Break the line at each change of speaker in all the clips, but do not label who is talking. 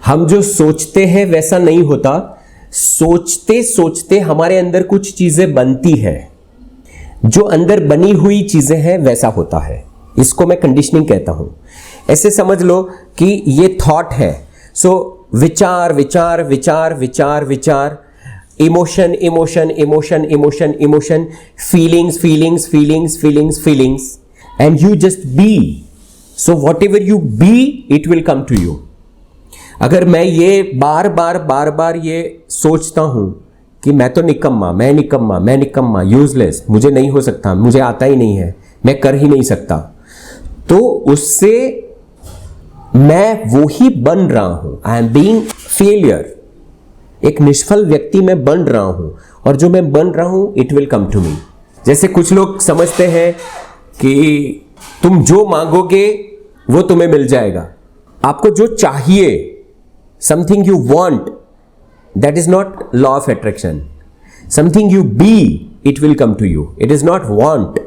हम जो सोचते हैं वैसा नहीं होता, सोचते सोचते हमारे अंदर कुछ चीजें बनती है, जो अंदर बनी हुई चीजें हैं वैसा होता है। इसको मैं कंडीशनिंग कहता हूं। ऐसे समझ लो कि ये थॉट है, सो विचार विचार विचार विचार विचार, emotion emotion emotion emotion emotion, feelings feelings feelings feelings feelings, and you just be. So whatever you be it will come to you. अगर मैं ये बार बार बार बार ये सोचता हूं कि मैं तो निकम्मा, मैं निकम्मा, मैं निकम्मा, यूजलेस, मुझे नहीं हो सकता, मुझे आता ही नहीं है, मैं कर ही नहीं सकता, तो उससे मैं वो ही बन रहा हूं। आई एम बीइंग फेलियर, एक निष्फल व्यक्ति मैं बन रहा हूं, और जो मैं बन रहा हूं it will come to me. जैसे कुछ लोग समझते हैं कि तुम जो मांगोगे वो तुम्हें मिल जाएगा। आपको जो चाहिए, something you want, that is not law of attraction. Something you be it will come to you, it is not want.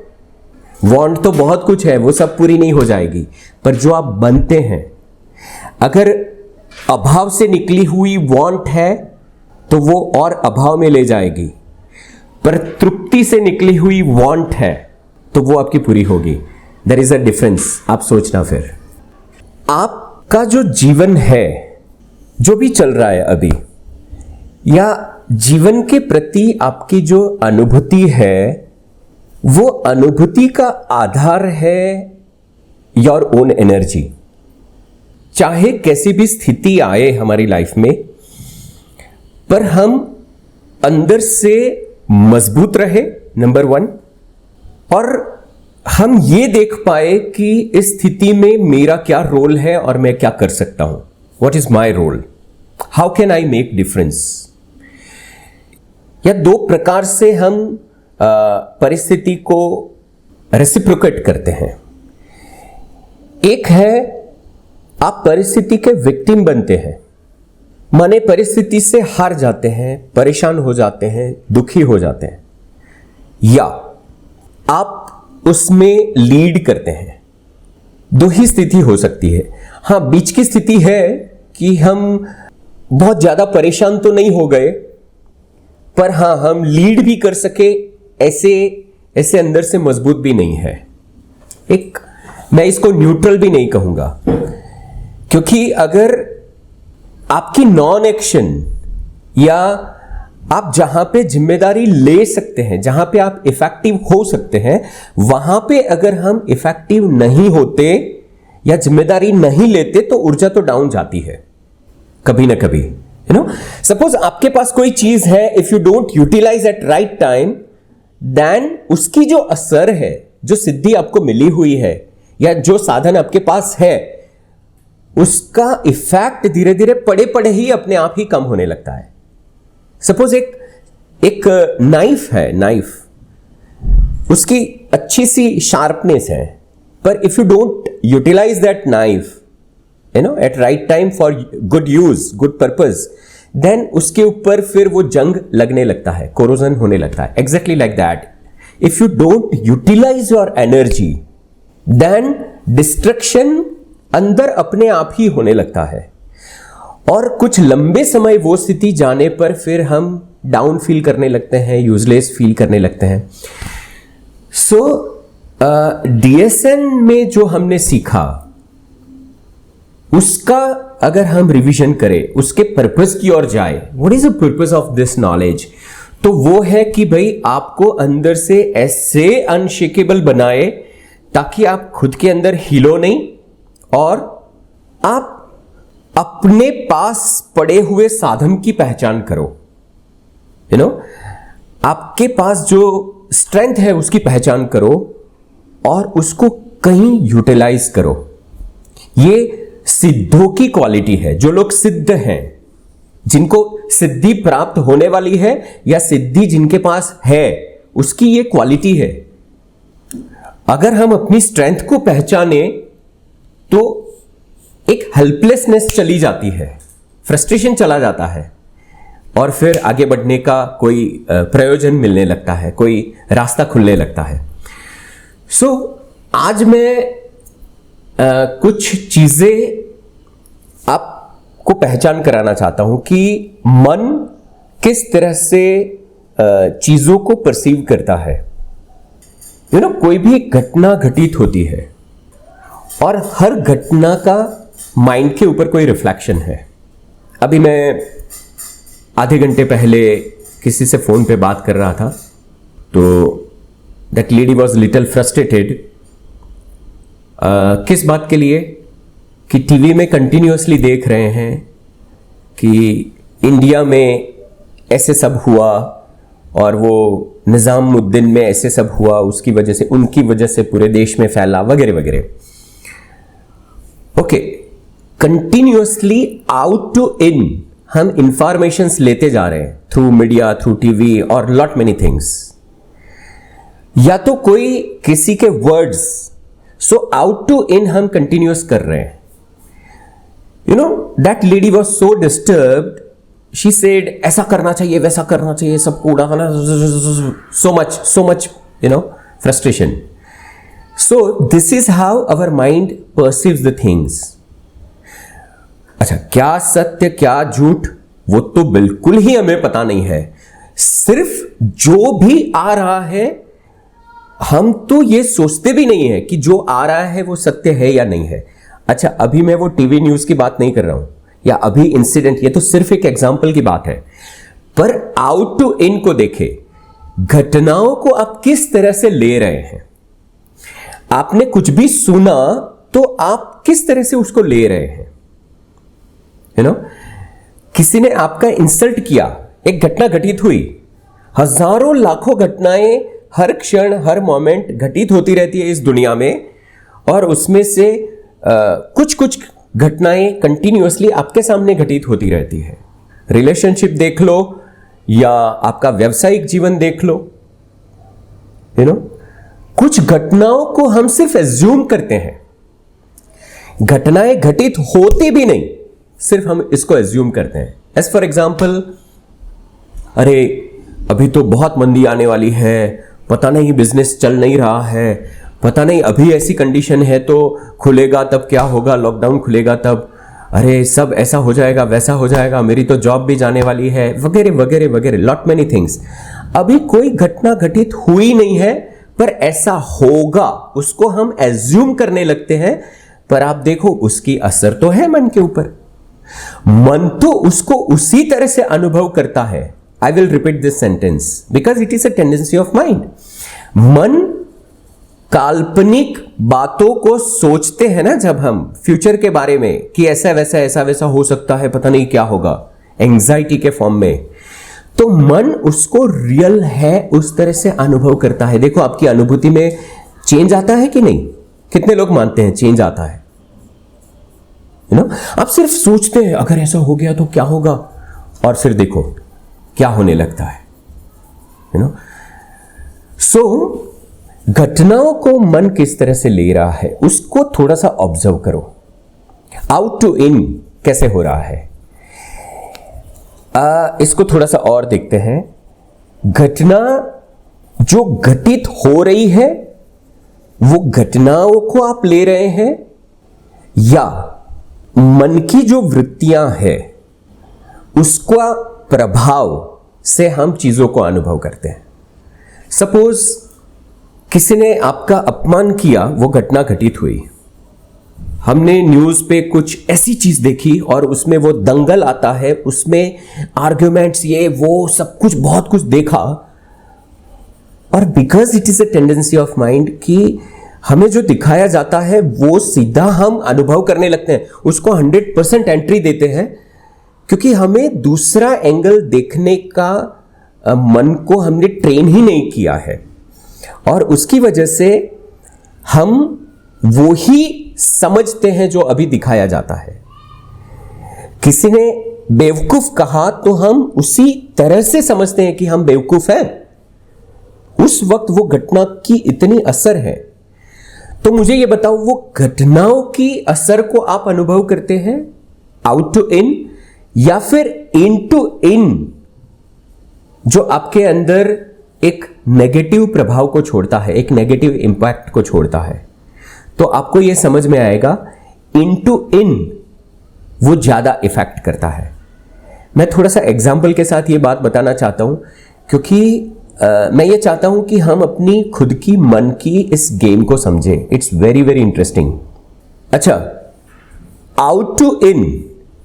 Want तो बहुत कुछ है, वो सब पूरी नहीं हो जाएगी, पर जो आप बनते हैं, अगर अभाव से निकली हुई वांट है तो वो और अभाव में ले जाएगी, पर तृप्ति से निकली हुई वांट है तो वो आपकी पूरी होगी। There is a difference. आप सोचना, फिर आपका जो जीवन है, जो भी चल रहा है अभी, या जीवन के प्रति आपकी जो अनुभूति है, वो अनुभूति का आधार है योर ओन एनर्जी। चाहे कैसी भी स्थिति आए हमारी लाइफ में, पर हम अंदर से मजबूत रहे, नंबर 1, और हम ये देख पाए कि इस स्थिति में मेरा क्या रोल है और मैं क्या कर सकता हूं। What is my role, how can I make difference. या 2 प्रकार से हम परिस्थिति को रेसिप्रोकेट करते हैं। एक है आप परिस्थिति के विक्टिम बनते हैं, माने परिस्थिति से हार जाते हैं, परेशान हो जाते हैं, दुखी हो जाते हैं, या आप उसमें लीड करते हैं। 2 ही स्थिति हो सकती है। हाँ, बीच की स्थिति है कि हम बहुत ज्यादा परेशान तो नहीं हो गए, पर हाँ हम लीड भी कर सके, ऐसे अंदर से मजबूत भी नहीं है। एक, मैं इसको न्यूट्रल भी नहीं कहूंगा, क्योंकि अगर आपकी नॉन एक्शन, या आप जहां पे जिम्मेदारी ले सकते हैं, जहां पे आप इफेक्टिव हो सकते हैं, वहां पे अगर हम इफेक्टिव नहीं होते या जिम्मेदारी नहीं लेते तो ऊर्जा तो डाउन जाती है कभी ना कभी। यू नो, सपोज आपके पास कोई चीज है, if you don't utilize at right time, then उसकी जो असर है, जो सिद्धि आपको मिली हुई है, या जो साधन आपके पास है, उसका इफेक्ट धीरे धीरे पड़े पड़े ही अपने आप ही कम होने लगता है। सपोज एक नाइफ है, नाइफ, उसकी अच्छी सी शार्पनेस है, पर if you don't utilize that knife, you know, at right time for good use, good purpose, then उसके ऊपर फिर वो जंग लगने लगता है, कोरोजन होने लगता है। Exactly like that, if you don't utilize your energy, then destruction अंदर अपने आप ही होने लगता है, और कुछ लंबे समय वो स्थिति जाने पर फिर हम डाउन फील करने लगते हैं, यूजलेस फील करने लगते हैं। सो डीएसएन में जो हमने सीखा, उसका अगर हम रिवीजन करें, उसके पर्पस की ओर जाए, what is the purpose of this knowledge, तो वो है कि भाई आपको अंदर से ऐसे अनशेकेबल बनाए ताकि आप खुद के अंदर हिलो नहीं, और आप अपने पास पड़े हुए साधन की पहचान करो। यू नो, आपके पास जो स्ट्रेंथ है उसकी पहचान करो और उसको कहीं यूटिलाइज करो। ये सिद्धों की क्वालिटी है। जो लोग सिद्ध हैं, जिनको सिद्धि प्राप्त होने वाली है या सिद्धि जिनके पास है, उसकी ये क्वालिटी है। अगर हम अपनी स्ट्रेंथ को पहचाने तो एक हेल्पलेसनेस चली जाती है, फ्रस्ट्रेशन चला जाता है, और फिर आगे बढ़ने का कोई प्रयोजन मिलने लगता है, कोई रास्ता खुलने लगता है। सो आज मैं कुछ चीजें आपको पहचान कराना चाहता हूं कि मन किस तरह से चीजों को परसीव करता है। कोई भी घटना घटित होती है और हर घटना का माइंड के ऊपर कोई रिफ्लेक्शन है। अभी मैं आधे घंटे पहले किसी से फोन पे बात कर रहा था, तो that lady was little frustrated. किस बात के लिए? कि टीवी में कंटिन्यूअसली देख रहे हैं कि इंडिया में ऐसे सब हुआ और वो निजामुद्दीन में ऐसे सब हुआ, उसकी वजह से, उनकी वजह से पूरे देश में फैला, वगैरह वगैरह। ओके, कंटिन्यूअसली आउट टू इन हम इंफॉर्मेशंस लेते जा रहे हैं थ्रू मीडिया, थ्रू टीवी और लॉट मेनी थिंग्स। या तो कोई किसी के वर्ड्स, सो आउट टू इन हम कंटिन्यूअस कर रहे हैं। That lady was so disturbed, she said ऐसा करना चाहिए, वैसा करना चाहिए, सबको उड़ाना, so much frustration. So this is how our mind perceives the things. अच्छा, क्या सत्य क्या झूठ वो तो बिल्कुल ही हमें पता नहीं है। सिर्फ जो भी आ रहा है, हम तो ये सोचते भी नहीं है कि जो आ रहा है वो सत्य है या नहीं है। अच्छा, अभी मैं वो टीवी न्यूज की बात नहीं कर रहा हूं, या अभी इंसिडेंट, ये तो सिर्फ एक एग्जाम्पल की बात है। पर आउट टू इन को देखे, घटनाओं को आप किस तरह से ले रहे हैं। आपने कुछ भी सुना तो आप किस तरह से उसको ले रहे हैं। किसी ने आपका इंसल्ट किया, एक घटना घटित हुई, हजारों लाखों घटनाएं हर क्षण हर मोमेंट घटित होती रहती है इस दुनिया में, और उसमें से कुछ कुछ घटनाएं कंटिन्यूअसली आपके सामने घटित होती रहती है। रिलेशनशिप देख लो या आपका व्यावसायिक जीवन देख लो, कुछ घटनाओं को हम सिर्फ एज्यूम करते हैं। घटनाएं घटित होती भी नहीं, सिर्फ हम इसको एज्यूम करते हैं। एज फॉर एग्जाम्पल, अरे अभी तो बहुत मंदी आने वाली है, पता नहीं बिजनेस चल नहीं रहा है, पता नहीं अभी ऐसी कंडीशन है तो खुलेगा तब क्या होगा, लॉकडाउन खुलेगा तब, अरे सब ऐसा हो जाएगा, वैसा हो जाएगा, मेरी तो जॉब भी जाने वाली है, वगैरह वगैरह वगैरह, लॉट मेनी थिंग्स। अभी कोई घटना घटित हुई नहीं है, पर ऐसा होगा उसको हम एज्यूम करने लगते हैं। पर आप देखो, उसकी असर तो है मन के ऊपर। मन तो उसको उसी तरह से अनुभव करता है। आई will repeat this sentence because it is a tendency of mind. मन काल्पनिक बातों को सोचते हैं ना, जब हम फ्यूचर के बारे में कि ऐसा वैसा हो सकता है, पता नहीं क्या होगा, एंजाइटी के फॉर्म में, तो मन उसको रियल है उस तरह से अनुभव करता है। देखो, आपकी अनुभूति में चेंज आता है कि नहीं? कितने लोग मानते हैं चेंज आता है? आप सिर्फ सोचते हैं अगर ऐसा हो गया तो क्या होगा, और फिर देखो क्या होने लगता है। सो घटनाओं को मन किस तरह से ले रहा है उसको थोड़ा सा ऑब्जर्व करो। आउट टू इन कैसे हो रहा है, इसको थोड़ा सा और देखते हैं। घटना जो घटित हो रही है वो घटनाओं को आप ले रहे हैं, या मन की जो वृत्तियां हैं उसका प्रभाव से हम चीजों को अनुभव करते हैं। सपोज किसी ने आपका अपमान किया, वो घटना घटित हुई, हमने न्यूज पे कुछ ऐसी चीज देखी और उसमें वो दंगल आता है, उसमें आर्ग्यूमेंट्स, ये वो सब कुछ बहुत कुछ देखा, और because it is a tendency of mind कि हमें जो दिखाया जाता है वो सीधा हम अनुभव करने लगते हैं, उसको 100% एंट्री देते हैं, क्योंकि हमें दूसरा एंगल देखने का मन को हमने ट्रेन ही नहीं किया है, और उसकी वजह से हम वो ही समझते हैं जो अभी दिखाया जाता है। किसी ने बेवकूफ कहा तो हम उसी तरह से समझते हैं कि हम बेवकूफ हैं। उस वक्त वो घटना की इतनी असर है। तो मुझे ये बताओ, वो घटनाओं की असर को आप अनुभव करते हैं आउट टू इन, या फिर इन टू इन, जो आपके अंदर एक नेगेटिव प्रभाव को छोड़ता है, एक नेगेटिव इंपैक्ट को छोड़ता है। तो आपको यह समझ में आएगा, इन टू इन वो ज़्यादा इफेक्ट करता है। मैं थोड़ा सा एग्जाम्पल के साथ ये बात बताना चाहता हूँ, क्योंकि मैं ये चाहता हूँ कि हम अपनी खुद की मन की इस गेम को समझें। It's very very interesting. अच्छा, आउट टू इन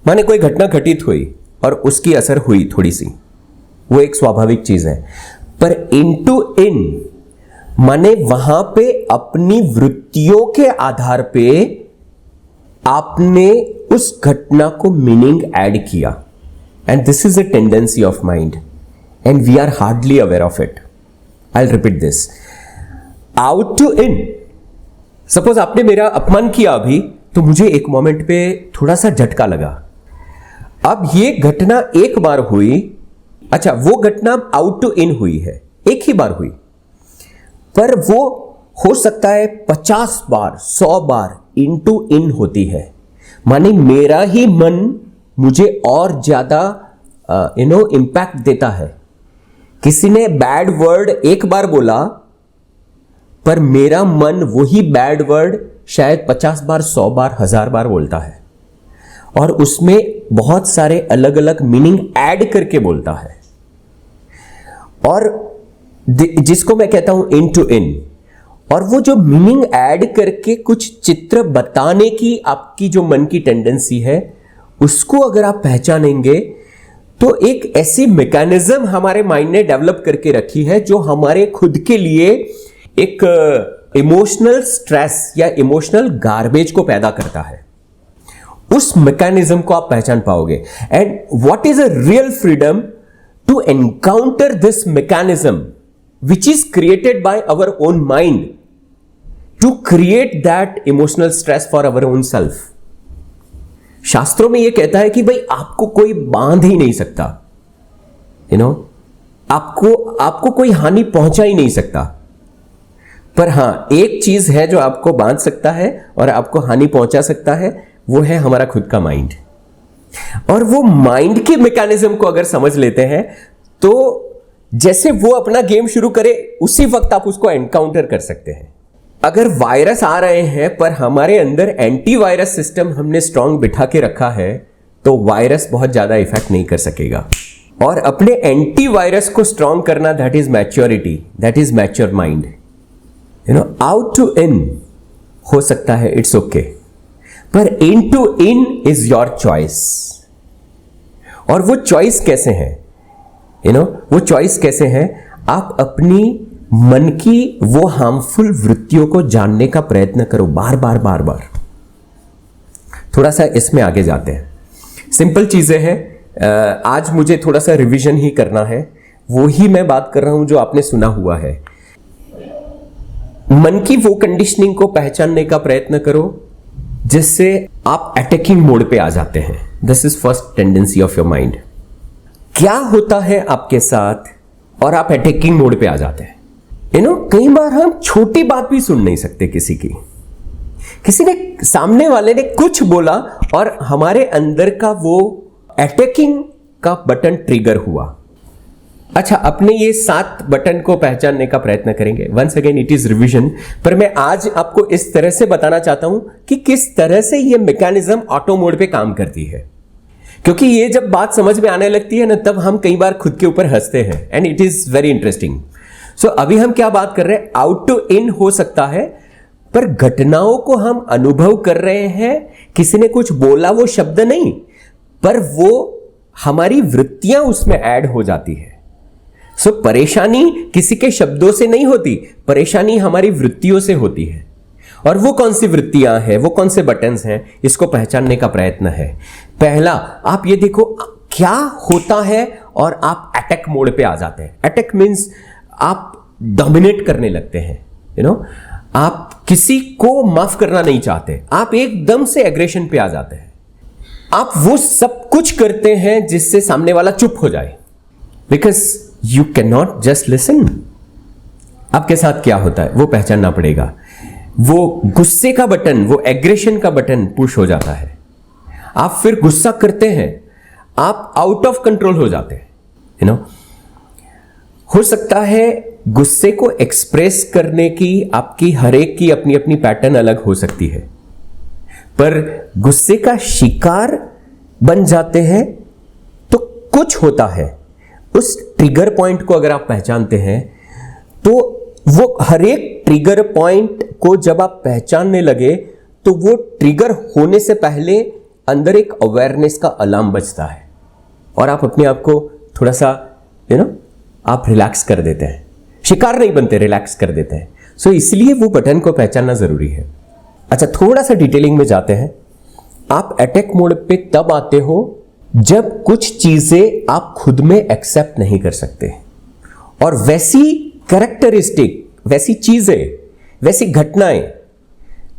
माने कोई घटना घटित हुई और उसकी असर हुई थोड़ी सी, वो एक स्वाभाविक चीज है। पर इन टू इन माने वहां पे अपनी वृत्तियों के आधार पे आपने उस घटना को मीनिंग ऐड किया, and this is a tendency of mind and we are hardly aware of it. I will repeat this, out to in. Suppose आपने मेरा अपमान किया अभी, तो मुझे एक मोमेंट पे थोड़ा सा झटका लगा। अब ये घटना एक बार हुई, अच्छा वो घटना आउट टू इन हुई है, एक ही बार हुई, पर वो हो सकता है 50 बार 100 बार इन टू इन होती है। माने मेरा ही मन मुझे और ज्यादा इंपैक्ट देता है। किसी ने बैड वर्ड एक बार बोला, पर मेरा मन वही बैड वर्ड शायद 50 बार 100 बार 1000 बार बोलता है, और उसमें बहुत सारे अलग अलग मीनिंग ऐड करके बोलता है, और जिसको मैं कहता हूं इन टू इन। और वो जो मीनिंग ऐड करके कुछ चित्र बताने की आपकी जो मन की टेंडेंसी है, उसको अगर आप पहचानेंगे तो एक ऐसी मैकेनिज्म हमारे माइंड ने डेवलप करके रखी है जो हमारे खुद के लिए एक इमोशनल स्ट्रेस या इमोशनल गार्बेज को पैदा करता है। उस मैकेनिज्म को आप पहचान पाओगे। And what is a real freedom to encounter this mechanism which is created by our own mind to create that emotional stress for our own self। शास्त्रों में यह कहता है कि भाई आपको कोई बांध ही नहीं सकता, आपको कोई हानि पहुंचा ही नहीं सकता। पर हां, एक चीज है जो आपको बांध सकता है और आपको हानि पहुंचा सकता है, वो है हमारा खुद का माइंड। और वो माइंड के मैकेनिज्म को अगर समझ लेते हैं तो जैसे वो अपना गेम शुरू करे उसी वक्त आप उसको एनकाउंटर कर सकते हैं। अगर वायरस आ रहे हैं पर हमारे अंदर एंटीवायरस सिस्टम हमने स्ट्रांग बिठा के रखा है, तो वायरस बहुत ज्यादा इफेक्ट नहीं कर सकेगा। और अपने एंटीवायरस को स्ट्रांग करना, that is maturity, that is mature mind. Out to in हो सकता है, इट्स ओके, पर in to in is your choice. और वो चॉइस कैसे है, वो चॉइस कैसे है? आप अपनी मन की वो हार्मफुल वृत्तियों को जानने का प्रयत्न करो, बार बार बार बार। थोड़ा सा इसमें आगे जाते हैं। सिंपल चीजें हैं, आज मुझे थोड़ा सा रिवीजन ही करना है, वो ही मैं बात कर रहा हूं जो आपने सुना हुआ है। मन की वो कंडीशनिंग को पहचानने का प्रयत्न करो जिससे आप अटैकिंग मोड पे आ जाते हैं। This is first tendency of your mind. क्या होता है आपके साथ और आप अटैकिंग मोड पे आ जाते हैं? कई बार हम छोटी बात भी सुन नहीं सकते किसी की। किसी ने, सामने वाले ने कुछ बोला और हमारे अंदर का वो अटैकिंग का बटन ट्रिगर हुआ। अच्छा, अपने ये 7 बटन को पहचानने का प्रयत्न करेंगे। Once again it is revision, पर मैं आज आपको इस तरह से बताना चाहता हूं कि किस तरह से ये मैकेनिज्म ऑटो मोड पे काम करती है। क्योंकि ये जब बात समझ में आने लगती है ना, तब हम कई बार खुद के ऊपर हंसते हैं, and it is very interesting. So अभी हम क्या बात कर रहे हैं? आउट टू इन हो सकता है, पर घटनाओं को हम अनुभव कर रहे हैं। किसी ने कुछ बोला, वो शब्द नहीं, पर वो हमारी वृत्तियां उसमें ऐड हो जाती है। सो परेशानी किसी के शब्दों से नहीं होती, परेशानी हमारी वृत्तियों से होती है। और वो कौन सी वृत्तियां हैं, वो कौन से बटन्स हैं, इसको पहचानने का प्रयत्न है। पहला, आप ये देखो क्या होता है और आप अटैक मोड पे आ जाते हैं। अटैक मींस आप डोमिनेट करने लगते हैं। आप किसी को माफ करना नहीं चाहते, आप एकदम से एग्रेशन पे आ जाते हैं। आप वो सब कुछ करते हैं जिससे सामने वाला चुप हो जाए, because you can not just listen. आपके साथ क्या होता है वो पहचानना पड़ेगा। वो गुस्से का बटन, वो एग्रेशन का बटन पुश हो जाता है। आप फिर गुस्सा करते हैं, आप आउट ऑफ कंट्रोल हो जाते हैं। हो सकता है गुस्से को एक्सप्रेस करने की आपकी हर एक की अपनी अपनी पैटर्न अलग हो सकती है, पर गुस्से का शिकार बन जाते हैं तो कुछ होता है। उस ट्रिगर पॉइंट को अगर आप पहचानते हैं तो वो हर एक ट्रिगर पॉइंट को जब आप पहचानने लगे तो वो ट्रिगर होने से पहले अंदर एक अवेयरनेस का अलार्म बजता है और आप अपने आप को थोड़ा सा आप रिलैक्स कर देते हैं। शिकार नहीं बनते, रिलैक्स कर देते हैं। सो इसलिए वो बटन को पहचानना जरूरी है। अच्छा, थोड़ा सा डिटेलिंग में जाते हैं। आप अटैक मोड पे तब आते हो जब कुछ चीजें आप खुद में एक्सेप्ट नहीं कर सकते और वैसी कैरेक्टरिस्टिक, वैसी चीजें, वैसी घटनाएं,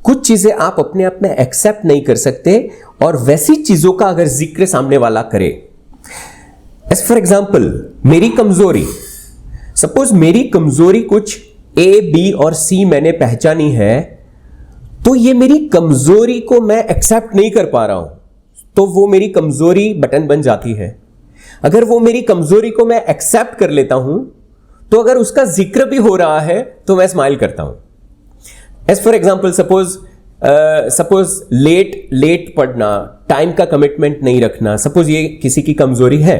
कुछ चीजें आप अपने आप में एक्सेप्ट नहीं कर सकते और वैसी चीजों का अगर जिक्र सामने वाला करे, एज फॉर एग्जाम्पल मेरी कमजोरी, सपोज मेरी कमजोरी कुछ A, B और C मैंने पहचानी है, तो ये मेरी कमजोरी को मैं एक्सेप्ट नहीं कर पा रहा हूं, तो वो मेरी कमजोरी बटन बन जाती है। अगर वो मेरी कमजोरी को मैं एक्सेप्ट कर लेता हूं तो अगर उसका जिक्र भी हो रहा है तो मैं स्माइल करता हूं। As for example suppose late पढ़ना, टाइम का कमिटमेंट नहीं रखना, सपोज ये किसी की कमजोरी है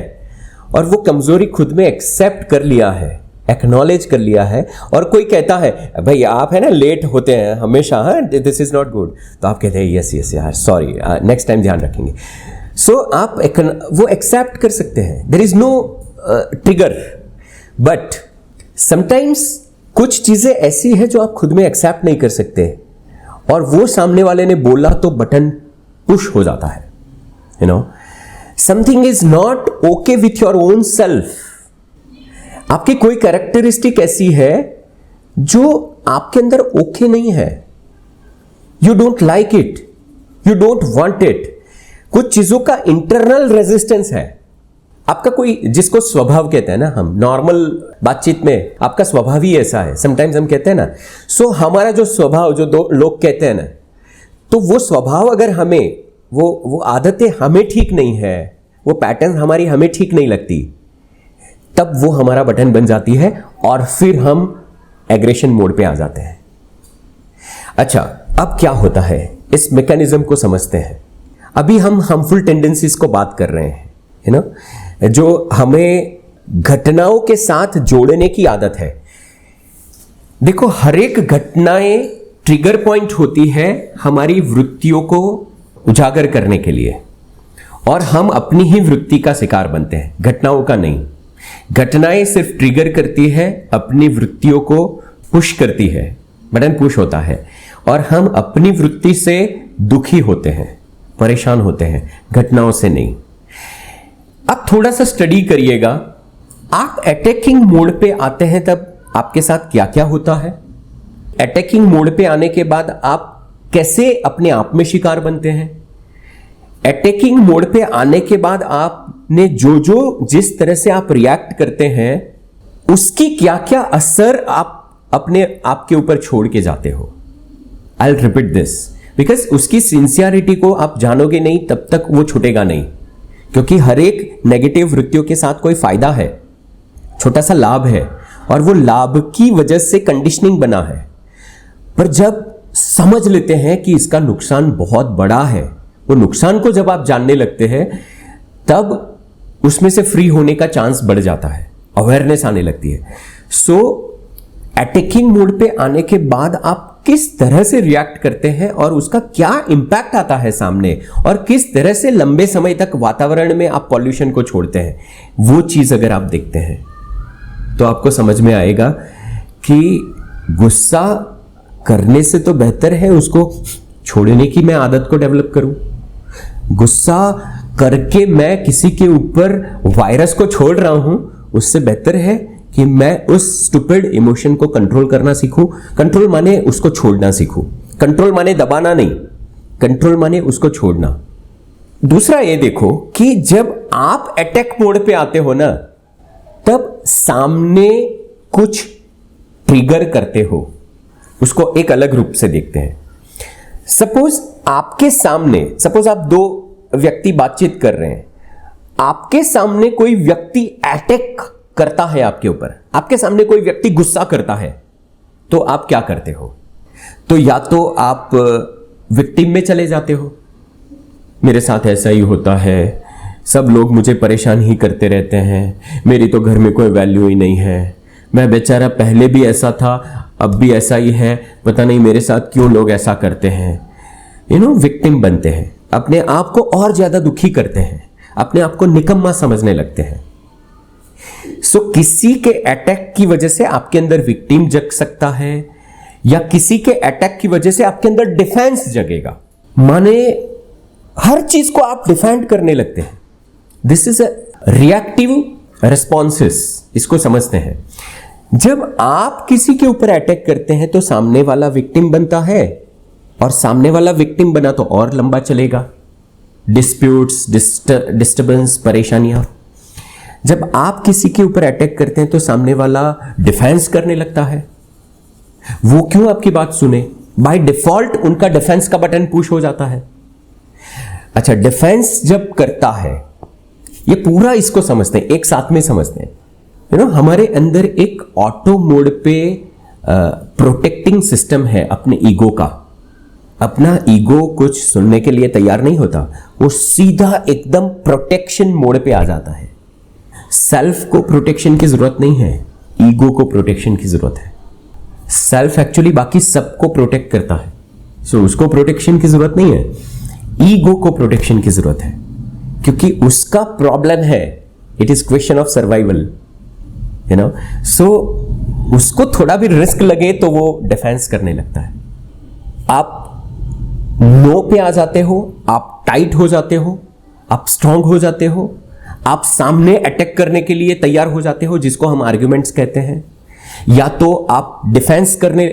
और वो कमजोरी खुद में एक्सेप्ट कर लिया है, एक्नॉलेज कर लिया है और कोई कहता है भाई आप है ना लेट होते हैं हमेशा, हाँ दिस इज नॉट गुड, तो आप कहते हैं यस यार सॉरी, नेक्स्ट टाइम ध्यान रखेंगे। सो आप वो एक्सेप्ट कर सकते हैं, there is no trigger. But sometimes कुछ चीजें ऐसी है जो आप खुद में एक्सेप्ट नहीं कर सकते और वो सामने वाले ने बोला तो बटन पुश हो जाता है। Something is not okay with your own self. आपकी कोई कैरेक्टरिस्टिक ऐसी है जो आपके अंदर ओके नहीं है, you don't like it, you don't want it. कुछ चीजों का इंटरनल रेजिस्टेंस है। आपका कोई, जिसको स्वभाव कहते हैं ना, हम नॉर्मल बातचीत में आपका स्वभाव ही ऐसा है, समटाइम्स हम कहते हैं ना, सो हमारा जो स्वभाव, जो दो लोग कहते हैं ना, तो वो स्वभाव अगर हमें वो आदतें हमें ठीक नहीं है, वो पैटर्न हमारी हमें ठीक नहीं लगती, तब वो हमारा बटन बन जाती है और फिर हम एग्रेशन मोड पे आ जाते हैं। अच्छा, अब क्या होता है, इस मैकेनिज्म को समझते हैं। अभी हम हार्मफुल टेंडेंसीज को बात कर रहे हैं, है ना, जो हमें घटनाओं के साथ जोड़ने की आदत है। देखो, हर एक घटनाएं ट्रिगर पॉइंट होती है हमारी वृत्तियों को उजागर करने के लिए और हम अपनी ही वृत्ति का शिकार बनते हैं, घटनाओं का नहीं। घटनाएं सिर्फ ट्रिगर करती है, अपनी वृत्तियों को पुश करती है, बटन पुश होता है और हम अपनी वृत्ति से दुखी होते हैं, परेशान होते हैं, घटनाओं से नहीं। आप थोड़ा सा स्टडी करिएगा, आप अटैकिंग मोड पे आते हैं तब आपके साथ क्या क्या होता है। अटैकिंग मोड पे आने के बाद आप कैसे अपने आप में शिकार बनते हैं। अटैकिंग मोड पे आने के बाद आपने जिस तरह से आप रिएक्ट करते हैं, उसकी क्या क्या असर आप अपने आप के ऊपर छोड़ के जाते हो। आई विल रिपीट दिस बिकॉज उसकी सिंसियरिटी को आप जानोगे नहीं तब तक वो छूटेगा नहीं, क्योंकि हर एक नेगेटिव वृत्तियों के साथ कोई फायदा है, छोटा सा लाभ है और वो लाभ की वजह से कंडीशनिंग बना है। पर जब समझ लेते हैं कि इसका नुकसान बहुत बड़ा है, वो नुकसान को जब आप जानने लगते हैं तब उसमें से फ्री होने का चांस बढ़ जाता है, अवेयरनेस आने लगती है। सो अटैकिंग मोड पे आने के बाद आप किस तरह से रिएक्ट करते हैं और उसका क्या इंपैक्ट आता है सामने और किस तरह से लंबे समय तक वातावरण में आप पॉल्यूशन को छोड़ते हैं, वो चीज अगर आप देखते हैं तो आपको समझ में आएगा कि गुस्सा करने से तो बेहतर है उसको छोड़ने की मैं आदत को डेवलप करूं। गुस्सा करके मैं किसी के ऊपर वायरस को छोड़ रहा हूं, उससे बेहतर है कि मैं उस स्टूपिड इमोशन को कंट्रोल करना सीखूं। कंट्रोल माने उसको छोड़ना सीखूं। कंट्रोल माने दबाना नहीं, कंट्रोल माने उसको छोड़ना। दूसरा ये देखो कि जब आप अटैक मोड पे आते हो ना, तब सामने कुछ ट्रिगर करते हो, उसको एक अलग रूप से देखते हैं। सपोज आपके सामने, सपोज आप दो व्यक्ति बातचीत कर रहे हैं, आपके सामने कोई व्यक्ति अटैक करता है आपके ऊपर, आपके सामने कोई व्यक्ति गुस्सा करता है, तो आप क्या करते हो? तो या तो आप विक्टिम में चले जाते हो, मेरे साथ ऐसा ही होता है, सब लोग मुझे परेशान ही करते रहते हैं, मेरी तो घर में कोई वैल्यू ही नहीं है, मैं बेचारा पहले भी ऐसा था, अब भी ऐसा ही है, पता नहीं मेरे साथ क्यों लोग ऐसा करते हैं। विक्टिम बनते हैं, अपने आप को और ज्यादा दुखी करते हैं, अपने आप को निकम्मा समझने लगते हैं। सो किसी के अटैक की वजह से आपके अंदर विक्टिम जग सकता है, या किसी के अटैक की वजह से आपके अंदर डिफेंस जगेगा, माने हर चीज को आप डिफेंड करने लगते हैं। This is a reactive responses, इसको समझते हैं। जब आप किसी के ऊपर अटैक करते हैं तो सामने वाला विक्टिम बनता है, और सामने वाला विक्टिम बना तो और लंबा चलेगा, डिस्प्यूट्स, डिस्टर्बेंस, परेशानियां। जब आप किसी के ऊपर अटैक करते हैं तो सामने वाला डिफेंस करने लगता है। वो क्यों आपकी बात सुने? बाय डिफॉल्ट उनका डिफेंस का बटन पुश हो जाता है। अच्छा, डिफेंस जब करता है, ये पूरा इसको समझते हैं, एक साथ में समझते हैं। हमारे अंदर एक ऑटो मोड पे प्रोटेक्टिंग सिस्टम है अपने ईगो का। अपना ईगो कुछ सुनने के लिए तैयार नहीं होता, वो सीधा एकदम प्रोटेक्शन मोड पे आ जाता है। सेल्फ को प्रोटेक्शन की जरूरत नहीं है, ईगो को प्रोटेक्शन की जरूरत है। सेल्फ एक्चुअली बाकी सबको प्रोटेक्ट करता है, सो उसको प्रोटेक्शन की जरूरत नहीं है, ईगो को प्रोटेक्शन की जरूरत है, क्योंकि उसका प्रॉब्लम है, it is question of survival, so उसको थोड़ा भी रिस्क लगे तो वो डिफेंस करने लगता है। आप नो पे आ जाते हो, आप टाइट हो जाते हो, आप स्ट्रांग हो जाते हो, आप सामने अटैक करने के लिए तैयार हो जाते हो, जिसको हम आर्ग्यूमेंट्स कहते हैं, या तो आप डिफेंस करने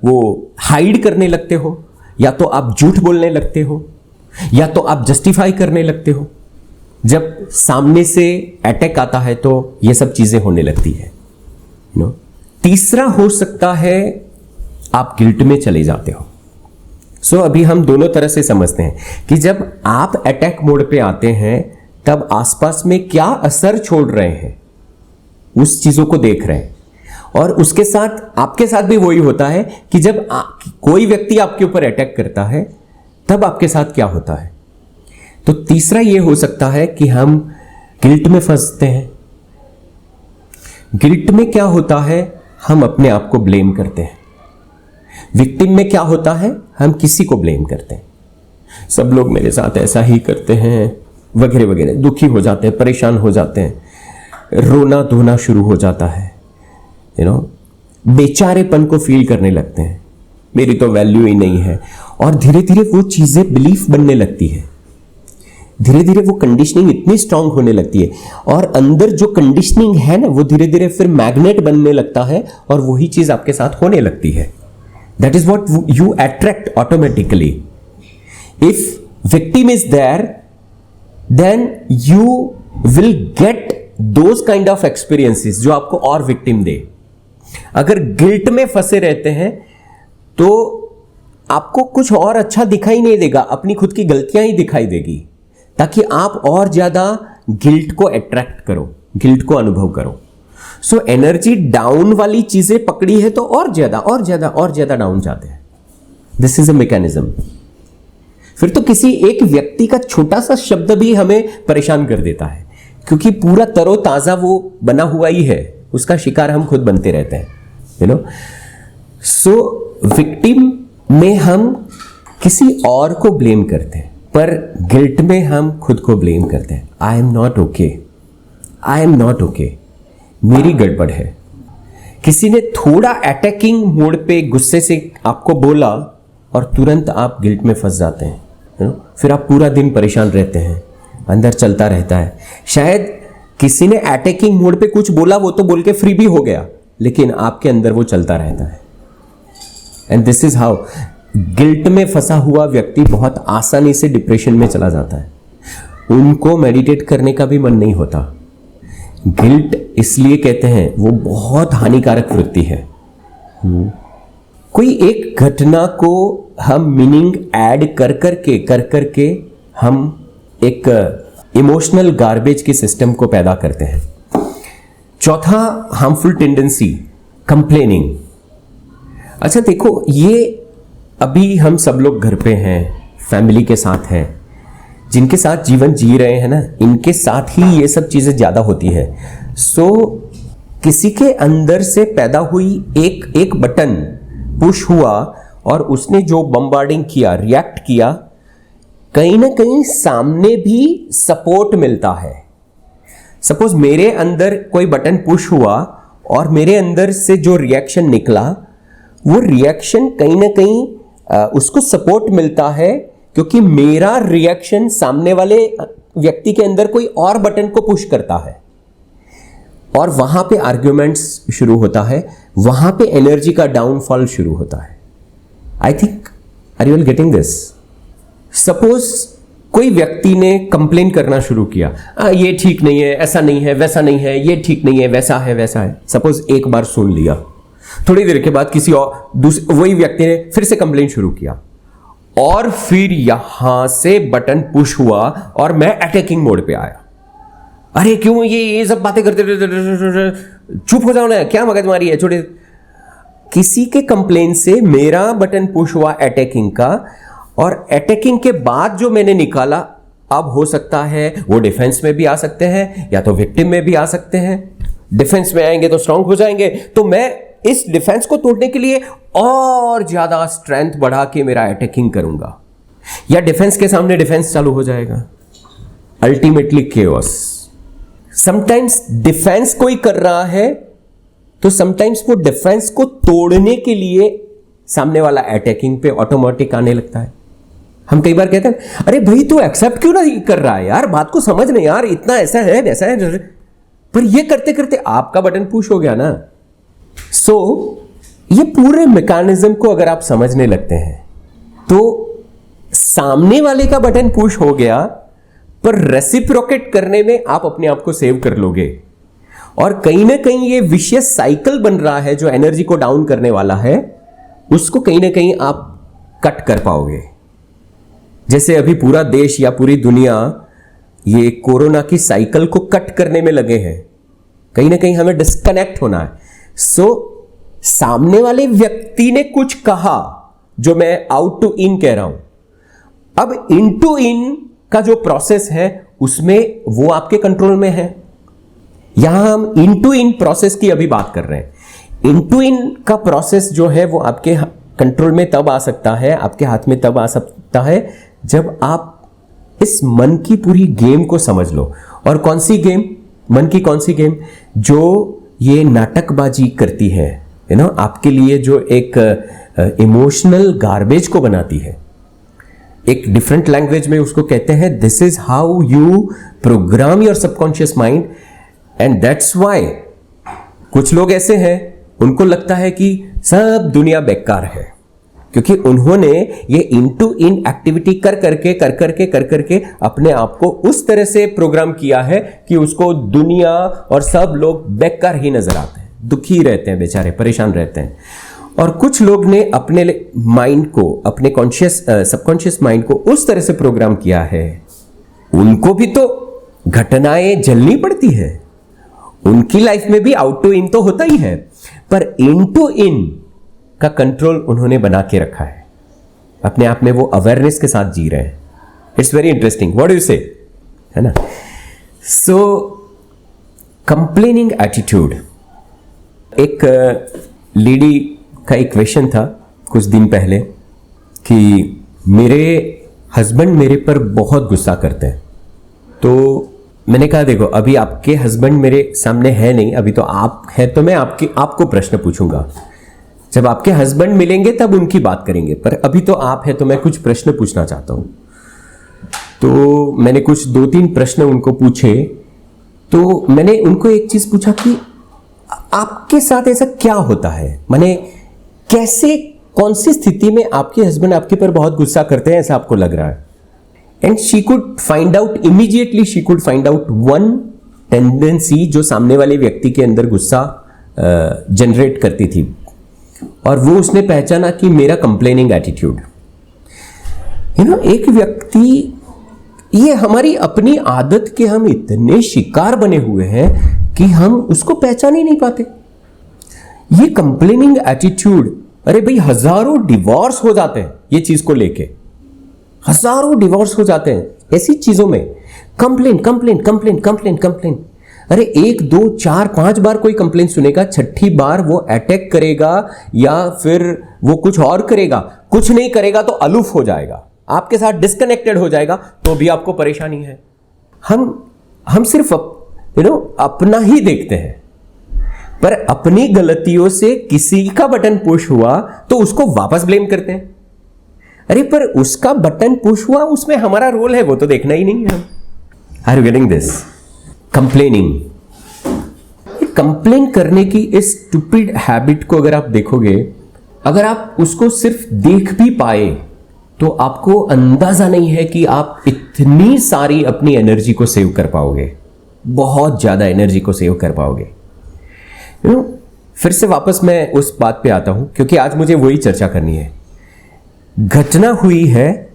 वो हाइड करने लगते हो, या तो आप झूठ बोलने लगते हो, या तो आप जस्टिफाई करने लगते हो। जब सामने से अटैक आता है तो ये सब चीजें होने लगती है। तीसरा हो सकता है आप गिल्ट में चले जाते हो। सो अभी हम दोनों तरह से समझते हैं कि जब आप अटैक मोड पे आते हैं तब आसपास में क्या असर छोड़ रहे हैं, उस चीजों को देख रहे हैं। और उसके साथ आपके साथ भी वही होता है कि जब कोई व्यक्ति आपके ऊपर अटैक करता है तब आपके साथ क्या होता है। तो तीसरा यह हो सकता है कि हम गिल्ट में फंसते हैं। गिल्ट में क्या होता है, हम अपने आप को ब्लेम करते हैं। विक्टिम में क्या होता है, हम किसी को ब्लेम करते हैं, सब लोग मेरे साथ ऐसा ही करते हैं वगैरह वगैरह, दुखी हो जाते हैं, परेशान हो जाते हैं, रोना धोना शुरू हो जाता है, बेचारेपन को फील करने लगते हैं, मेरी तो वैल्यू ही नहीं है। और धीरे धीरे वो चीजें बिलीफ बनने लगती है, धीरे धीरे वो कंडीशनिंग इतनी स्ट्रांग होने लगती है, और अंदर जो कंडीशनिंग है ना, वो धीरे धीरे फिर मैग्नेट बनने लगता है, और वही चीज आपके साथ होने लगती है। That is what you attract automatically. If victim is there, then you will get those kind of experiences जो आपको और विक्टिम दे। अगर गिल्ट में फंसे रहते हैं तो आपको कुछ और अच्छा दिखाई नहीं देगा, अपनी खुद की गलतियां ही दिखाई देगी, ताकि आप और ज्यादा गिल्ट को अट्रैक्ट करो, गिल्ट को अनुभव करो। सो एनर्जी डाउन वाली चीजें पकड़ी है तो और ज्यादा और ज्यादा और ज्यादा डाउन जाते हैं। This is a mechanism. फिर तो किसी एक व्यक्ति का छोटा सा शब्द भी हमें परेशान कर देता है, क्योंकि पूरा तरोताजा वो बना हुआ ही है, उसका शिकार हम खुद बनते रहते हैं। सो विक्टिम में हम किसी और को ब्लेम करते हैं, पर गिल्ट में हम खुद को ब्लेम करते हैं। आई am not okay, I am not okay, मेरी गड़बड़ है। किसी ने थोड़ा अटैकिंग मोड पे गुस्से से आपको बोला और तुरंत आप गिल्ट में फंस जाते हैं। फिर आप पूरा दिन परेशान रहते हैं, अंदर चलता रहता है। शायद किसी ने अटैकिंग मोड पे कुछ बोला, वो तो बोल के फ्री भी हो गया, लेकिन आपके अंदर वो चलता रहता है। And this is how guilt में फंसा हुआ व्यक्ति बहुत आसानी से डिप्रेशन में चला जाता है। उनको मेडिटेट करने का भी मन नहीं होता। गिल्ट इसलिए कहते हैं वो बहुत हानिकारक वृत्ति है। कोई एक घटना को हम मीनिंग ऐड कर करके हम एक इमोशनल गार्बेज के सिस्टम को पैदा करते हैं। चौथा हार्मफुल टेंडेंसी, कंप्लेनिंग। अच्छा देखो, ये अभी हम सब लोग घर पे हैं, फैमिली के साथ हैं, जिनके साथ जीवन जी रहे हैं ना, इनके साथ ही ये सब चीजें ज्यादा होती है। सो किसी के अंदर से पैदा हुई एक बटन पुश हुआ और उसने जो बम्बार्डिंग किया, रिएक्ट किया, कहीं ना कहीं सामने भी सपोर्ट मिलता है। सपोज मेरे अंदर कोई बटन पुश हुआ और मेरे अंदर से जो रिएक्शन निकला, वो रिएक्शन कहीं ना कहीं उसको सपोर्ट मिलता है, क्योंकि मेरा रिएक्शन सामने वाले व्यक्ति के अंदर कोई और बटन को पुश करता है और वहां पे आर्ग्यूमेंट्स शुरू होता है, वहां पे एनर्जी का डाउनफॉल शुरू होता है। I think, are you all getting this? Suppose कोई व्यक्ति ने कंप्लेन करना शुरू किया, ये ठीक नहीं है, ऐसा नहीं है, वैसा नहीं है, ये ठीक नहीं है, वैसा है, वैसा है। सपोज एक बार सुन लिया, थोड़ी देर के बाद किसी और वही व्यक्ति ने फिर से कंप्लेन शुरू किया और फिर यहां से बटन पुश हुआ और मैं अटैकिंग मोड पे आया। अरे क्यों ये सब बातें करते, चुप हो जाओ ना, क्या मगजमारी है, छोटे। किसी के कंप्लेन से मेरा बटन पुश हुआ अटैकिंग का, और अटैकिंग के बाद जो मैंने निकाला, अब हो सकता है वो डिफेंस में भी आ सकते हैं या तो विक्टिम में भी आ सकते हैं। डिफेंस में आएंगे तो स्ट्रांग हो जाएंगे, तो मैं इस डिफेंस को तोड़ने के लिए और ज्यादा स्ट्रेंथ बढ़ा के मेरा अटैकिंग करूंगा, या डिफेंस के सामने डिफेंस चालू हो जाएगा। Ultimately chaos. समटाइम्स डिफेंस कोई कर रहा है तो समटाइम्स वो डिफेंस को तोड़ने के लिए सामने वाला अटैकिंग पे ऑटोमेटिक आने लगता है। हम कई बार कहते हैं, अरे भाई तू एक्सेप्ट क्यों नहीं कर रहा है यार, बात को समझ नहीं यार, इतना ऐसा है वैसा है, पर ये करते करते आपका बटन पुश हो गया ना। सो ये पूरे मैकेनिज्म को अगर आप समझने लगते हैं तो सामने वाले का बटन पुश हो गया, पर रेसिप्रोकेट करने में आप अपने आप को सेव कर लोगे, और कहीं ना कहीं ये विशियस साइकिल बन रहा है जो एनर्जी को डाउन करने वाला है, उसको कहीं ना कहीं आप कट कर पाओगे। जैसे अभी पूरा देश या पूरी दुनिया ये कोरोना की साइकिल को कट करने में लगे हैं, कहीं ना कहीं हमें डिस्कनेक्ट होना है। सो सामने वाले व्यक्ति ने कुछ कहा जो मैं आउट टू इन कह रहा हूं, अब इन टू इन का जो प्रोसेस है उसमें वो आपके कंट्रोल में है। यहां हम इन टू इन प्रोसेस की अभी बात कर रहे हैं। इन टू इन का प्रोसेस जो है वो आपके कंट्रोल में तब आ सकता है, आपके हाथ में तब आ सकता है जब आप इस मन की पूरी गेम को समझ लो। और कौन सी गेम? मन की कौन सी गेम? जो ये नाटकबाजी करती है, यू नो, आपके लिए जो एक इमोशनल गार्बेज को बनाती है। एक डिफरेंट लैंग्वेज में उसको कहते हैं, this is how you programme your subconscious mind, and that's why कुछ लोग ऐसे हैं, उनको लगता है कि सब दुनिया बेकार है, क्योंकि उन्होंने ये इन टू इन एक्टिविटी कर करके अपने आप को उस तरह से प्रोग्राम किया है कि उसको दुनिया और सब लोग बेकार ही नजर आते हैं, दुखी रहते हैं, बेचारे परेशान रहते हैं। और कुछ लोग ने अपने माइंड को, अपने सबकॉन्शियस माइंड को उस तरह से प्रोग्राम किया है, उनको भी तो घटनाएं झेलनी पड़ती है, उनकी लाइफ में भी आउट टू इन तो होता ही है, पर इन टू इन का कंट्रोल उन्होंने बना के रखा है। अपने आप में वो अवेयरनेस के साथ जी रहे हैं। It's very interesting, what do you से, है ना? सो कंप्लेनिंग एटीट्यूड। एक लेडी का एक क्वेश्चन था कुछ दिन पहले कि मेरे हस्बैंड मेरे पर बहुत गुस्सा करते हैं। तो मैंने कहा, देखो अभी आपके हस्बैंड मेरे सामने है नहीं, अभी तो आप है, तो मैं आपको प्रश्न पूछूंगा। जब आपके हस्बैंड मिलेंगे तब उनकी बात करेंगे, पर अभी तो आप है, तो मैं कुछ प्रश्न पूछना चाहता हूं। तो मैंने कुछ 2-3 प्रश्न उनको पूछे। तो मैंने उनको एक चीज पूछा कि आपके साथ ऐसा क्या होता है, माने कैसे, कौन सी स्थिति में आपके हस्बैंड आपके पर बहुत गुस्सा करते हैं ऐसा आपको लग रहा है? And she could find out immediately, she could find out one tendency जो सामने वाले व्यक्ति के अंदर गुस्सा जनरेट करती थी, और वो उसने पहचाना कि मेरा कंप्लेनिंग एटीट्यूड। यू नो, एक व्यक्ति, ये हमारी अपनी आदत के हम इतने शिकार बने हुए हैं कि हम उसको पहचान ही नहीं पाते। ये कंप्लेनिंग एटीट्यूड, अरे भाई हजारों डिवोर्स हो जाते हैं ये चीज को लेके, हजारों डिवोर्स हो जाते हैं ऐसी चीजों में। Complain complain complain complain complain. अरे 1 2 4 5 बार कोई कंप्लेन सुनेगा, छठी बार वो अटैक करेगा या फिर वो कुछ और करेगा। कुछ नहीं करेगा तो अलूफ हो जाएगा, आपके साथ डिस्कनेक्टेड हो जाएगा, तो भी आपको परेशानी है। हम सिर्फ अपना ही देखते हैं, पर अपनी गलतियों से किसी का बटन पुश हुआ तो उसको वापस ब्लेम करते हैं। अरे पर उसका बटन पुश हुआ, उसमें हमारा रोल है, वो तो देखना ही नहीं है। Are you getting this? Complaining, complain करने की इस स्टूपिड हैबिट को अगर आप देखोगे, अगर आप उसको सिर्फ देख भी पाए तो आपको अंदाजा नहीं है कि आप इतनी सारी अपनी एनर्जी को सेव कर पाओगे, बहुत ज्यादा एनर्जी को सेव कर पाओगे। फिर से वापस मैं उस बात पे आता हूं, क्योंकि आज मुझे वही चर्चा करनी है। घटना हुई है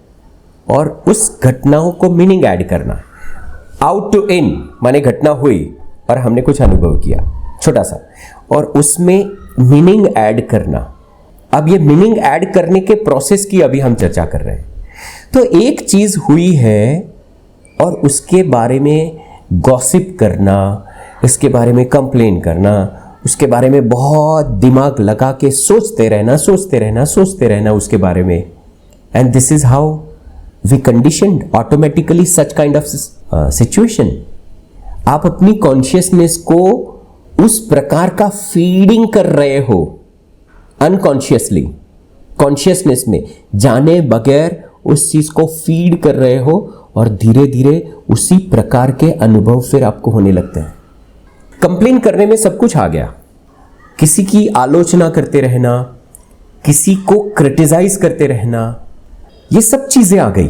और उस घटनाओं को मीनिंग ऐड करना। आउट टू इन माने घटना हुई और हमने कुछ अनुभव किया छोटा सा, और उसमें मीनिंग ऐड करना। अब ये मीनिंग ऐड करने के प्रोसेस की अभी हम चर्चा कर रहे हैं। तो एक चीज हुई है और उसके बारे में गॉसिप करना, इसके बारे में कंप्लेन करना, उसके बारे में बहुत दिमाग लगा के सोचते रहना उसके बारे में। And this is how we conditioned automatically such kind of situation. आप अपनी कॉन्शियसनेस को उस प्रकार का फीडिंग कर रहे हो अनकॉन्शियसली, कॉन्शियसनेस में जाने बगैर उस चीज को फीड कर रहे हो, और धीरे धीरे उसी प्रकार के अनुभव फिर आपको होने लगते हैं। कंप्लेन करने में सब कुछ आ गया, किसी की आलोचना करते रहना, किसी को क्रिटिसाइज करते रहना, ये सब चीजें आ गई।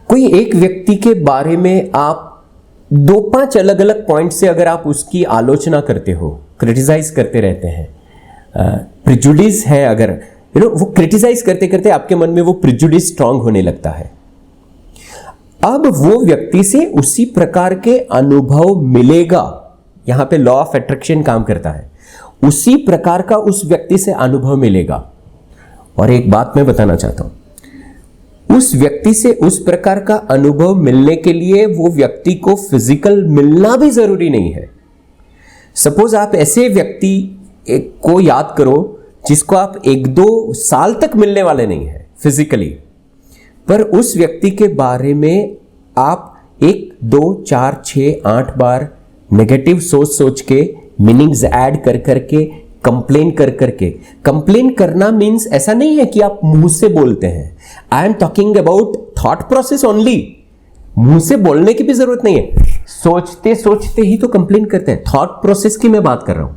कोई एक व्यक्ति के बारे में आप 2-5 अलग अलग पॉइंट से अगर आप उसकी आलोचना करते हो, क्रिटिसाइज करते रहते हैं, प्रिजुडिस है, अगर वो क्रिटिसाइज करते करते आपके मन में वो प्रिजुडिस स्ट्रांग होने लगता है। अब वो व्यक्ति से उसी प्रकार के अनुभव मिलेगा। यहां पे लॉ ऑफ अट्रैक्शन काम करता है, उसी प्रकार का उस व्यक्ति से अनुभव मिलेगा। और एक बात मैं बताना चाहता हूं, उस व्यक्ति से उस प्रकार का अनुभव मिलने के लिए वो व्यक्ति को फिजिकल मिलना भी जरूरी नहीं है। सपोज आप ऐसे व्यक्ति को याद करो जिसको आप 1-2 साल तक मिलने वाले नहीं है फिजिकली, पर उस व्यक्ति के बारे में आप 1 2 4 6 8 बार नेगेटिव सोच के मीनिंग्स ऐड कर करके कंप्लेन कर करके। कंप्लेन करना मीन्स ऐसा नहीं है कि आप मुंह से बोलते हैं। I am talking about thought process only. मुंह से बोलने की भी जरूरत नहीं है, सोचते सोचते ही तो कंप्लेन करते हैं। थॉट प्रोसेस की मैं बात कर रहा हूं।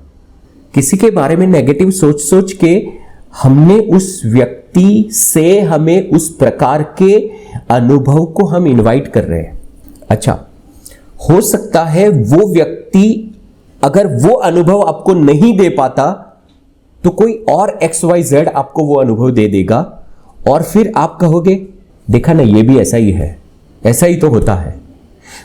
किसी के बारे में नेगेटिव सोच के हमने उस व्यक्ति से हमें उस प्रकार के अनुभव को हम इनवाइट कर रहे हैं। अच्छा, हो सकता है वो व्यक्ति अगर वो अनुभव आपको नहीं दे पाता तो कोई और XYZ आपको वो अनुभव दे देगा, और फिर आप कहोगे देखा ना, ये भी ऐसा ही है, ऐसा ही तो होता है।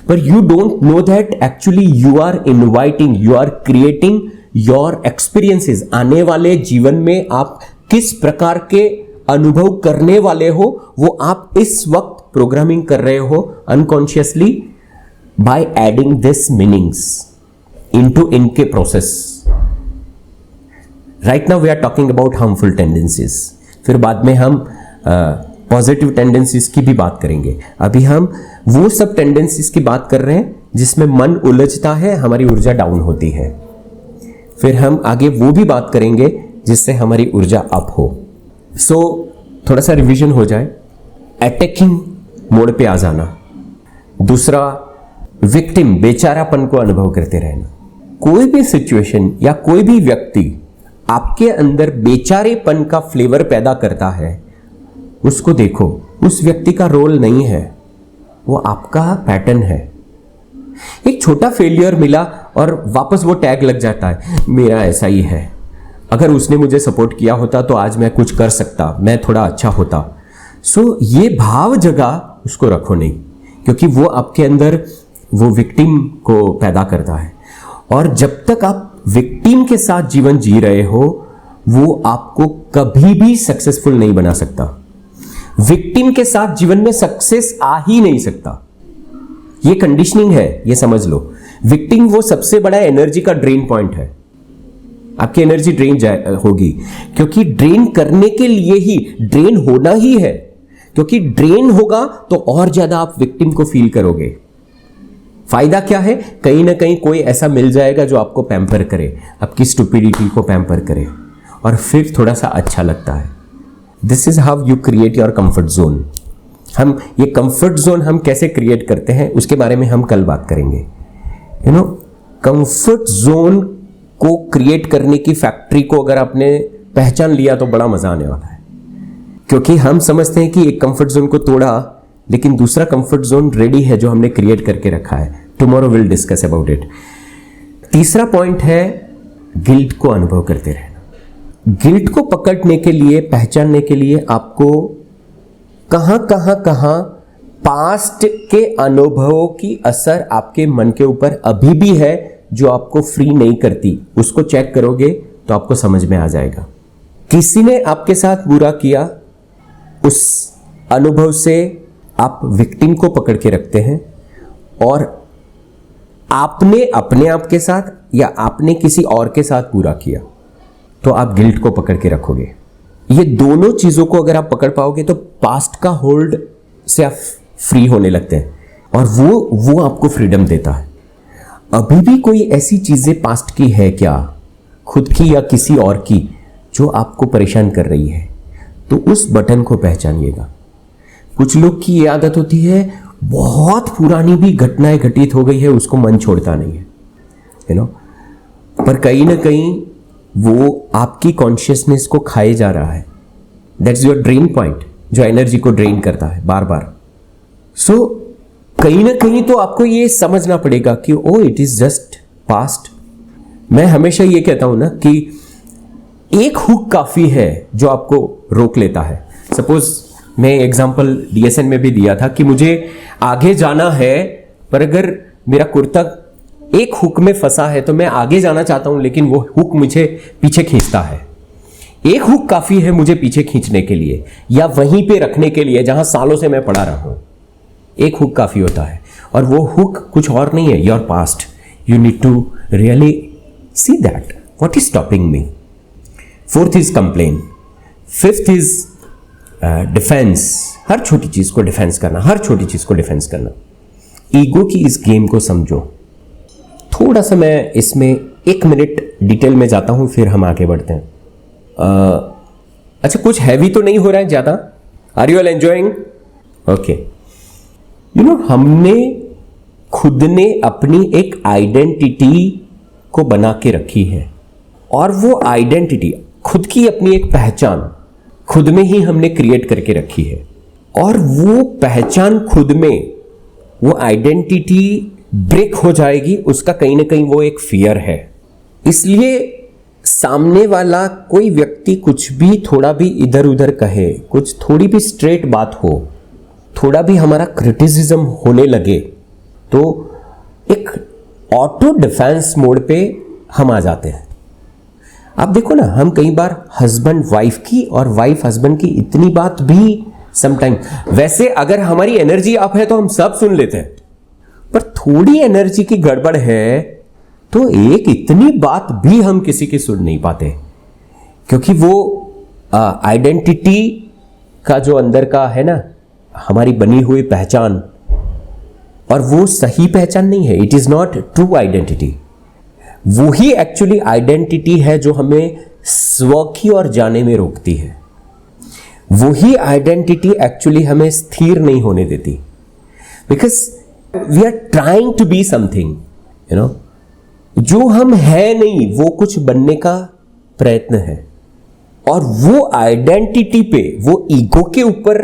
पर you don't know that actually you are inviting, you are creating your experiences. आने वाले जीवन में आप किस प्रकार के अनुभव करने वाले हो, वो आप इस वक्त प्रोग्रामिंग कर रहे हो unconsciously by adding this meanings into इनके process. Right now we are talking about harmful tendencies, फिर बाद में हम पॉजिटिव टेंडेंसीज की भी बात करेंगे। अभी हम वो सब टेंडेंसीज की बात कर रहे हैं जिसमें मन उलझता है, हमारी ऊर्जा डाउन होती है। फिर हम आगे वो भी बात करेंगे जिससे हमारी ऊर्जा अप हो। सो थोड़ा सा रिवीजन हो जाए। अटैकिंग मोड पे आ जाना, दूसरा विक्टिम, बेचारापन को अनुभव करते रहना। कोई भी सिचुएशन या कोई भी व्यक्ति आपके अंदर बेचारेपन का फ्लेवर पैदा करता है, उसको देखो, उस व्यक्ति का रोल नहीं है, वो आपका पैटर्न है। एक छोटा फेलियर मिला और वापस वो टैग लग जाता है, मेरा ऐसा ही है, अगर उसने मुझे सपोर्ट किया होता तो आज मैं कुछ कर सकता, मैं थोड़ा अच्छा होता। सो ये भाव जगह उसको रखो नहीं, क्योंकि वो आपके अंदर वो विक्टिम को पैदा करता है। और जब तक आप विक्टिम के साथ जीवन जी रहे हो, वो आपको कभी भी सक्सेसफुल नहीं बना सकता। विक्टिम के साथ जीवन में सक्सेस आ ही नहीं सकता। ये कंडीशनिंग है, ये समझ लो। विक्टिम वो सबसे बड़ा एनर्जी का ड्रेन पॉइंट है। आपकी एनर्जी ड्रेन होगी, क्योंकि ड्रेन करने के लिए ही ड्रेन होना ही है, क्योंकि ड्रेन होगा तो और ज्यादा आप विक्टिम को फील करोगे। फायदा क्या है? कहीं ना कहीं कोई ऐसा मिल जाएगा जो आपको पैम्पर करे, आपकी स्टुपिडिटी को पैम्पर करे, और फिर थोड़ा सा अच्छा लगता है। This is how you create your comfort zone. हम ये कंफर्ट जोन हम कैसे क्रिएट करते हैं उसके बारे में हम कल बात करेंगे। कंफर्ट जोन को क्रिएट करने की फैक्ट्री को अगर आपने पहचान लिया तो बड़ा मजा आने वाला है, क्योंकि हम समझते हैं कि एक कंफर्ट जोन को तोड़ा, लेकिन दूसरा कंफर्ट जोन रेडी है जो हमने क्रिएट करके रखा है। Tomorrow will discuss about it. तीसरा पॉइंट है गिल्ट को अनुभव करते रहना। गिल्ट को पकड़ने के लिए, पहचानने के लिए आपको कहां पास्ट के अनुभवों की असर आपके मन के ऊपर अभी भी है जो आपको फ्री नहीं करती, उसको चेक करोगे तो आपको समझ में आ जाएगा। किसी ने आपके साथ बुरा किया, उस अनुभव से आप विक्टिम को पकड़ के रखते हैं, और आपने अपने आप के साथ या आपने किसी और के साथ बुरा किया तो आप गिल्ट को पकड़ के रखोगे। ये दोनों चीजों को अगर आप पकड़ पाओगे तो पास्ट का होल्ड से आप फ्री होने लगते हैं, और वो आपको फ्रीडम देता है। अभी भी कोई ऐसी चीजें पास्ट की है क्या, खुद की या किसी और की, जो आपको परेशान कर रही है, तो उस बटन को पहचानिएगा। कुछ लोग की ये आदत होती है, बहुत पुरानी भी घटनाएं घटित हो गई है उसको मन छोड़ता नहीं है, पर कहीं ना कहीं वो आपकी कॉन्शियसनेस को खाए जा रहा है। दैट्स योर ड्रेन पॉइंट, जो एनर्जी को ड्रेन करता है बार बार। सो कहीं ना कहीं तो आपको ये समझना पड़ेगा कि ओ इट इज जस्ट पास्ट। मैं हमेशा ये कहता हूं ना कि एक हुक काफी है जो आपको रोक लेता है। सपोज मैं एग्जांपल डीएसएन में भी दिया था कि मुझे आगे जाना है, पर अगर मेरा कुर्ता एक हुक में फंसा है तो मैं आगे जाना चाहता हूं, लेकिन वो हुक मुझे पीछे खींचता है। एक हुक काफी है मुझे पीछे खींचने के लिए, या वहीं पे रखने के लिए जहां सालों से मैं पड़ा रहा हूं। एक हुक काफी होता है, और वो हुक कुछ और नहीं है, your past. You need to really see that what is stopping me. Fourth is complain. Fifth is defence. हर छोटी चीज को डिफेंस करना, हर छोटी चीज को डिफेंस करना। ईगो की इस गेम को समझो। थोड़ा सा मैं इसमें 1 मिनट डिटेल में जाता हूं, फिर हम आगे बढ़ते हैं। अच्छा, कुछ हैवी तो नहीं हो रहा है ज्यादा? Are you all enjoying? Okay. हमने खुद ने अपनी एक आइडेंटिटी को बना के रखी है, और वो आइडेंटिटी, खुद की अपनी एक पहचान खुद में ही हमने क्रिएट करके रखी है, और वो पहचान खुद में, वो आइडेंटिटी ब्रेक हो जाएगी, उसका कहीं ना कहीं वो एक फियर है। इसलिए सामने वाला कोई व्यक्ति कुछ भी, थोड़ा भी इधर उधर कहे, कुछ थोड़ी भी स्ट्रेट बात हो, थोड़ा भी हमारा क्रिटिसिज्म होने लगे, तो एक ऑटो डिफेंस मोड पे हम आ जाते हैं। आप देखो ना, हम कई बार हस्बैंड वाइफ की और वाइफ हस्बैंड की इतनी बात भी समटाइम, वैसे अगर हमारी एनर्जी अप है तो हम सब सुन लेते हैं, पर थोड़ी एनर्जी की गड़बड़ है तो एक इतनी बात भी हम किसी की सुन नहीं पाते, क्योंकि वो आइडेंटिटी का जो अंदर का है ना, हमारी बनी हुई पहचान, और वो सही पहचान नहीं है। It is not true identity. वो ही एक्चुअली आइडेंटिटी है जो हमें स्व की ओर जाने में रोकती है। वो ही आइडेंटिटी एक्चुअली हमें स्थिर नहीं होने देती, because we are trying to be something, जो हम है नहीं, वो कुछ बनने का प्रयत्न है, और वो आइडेंटिटी पे, वो ईगो के ऊपर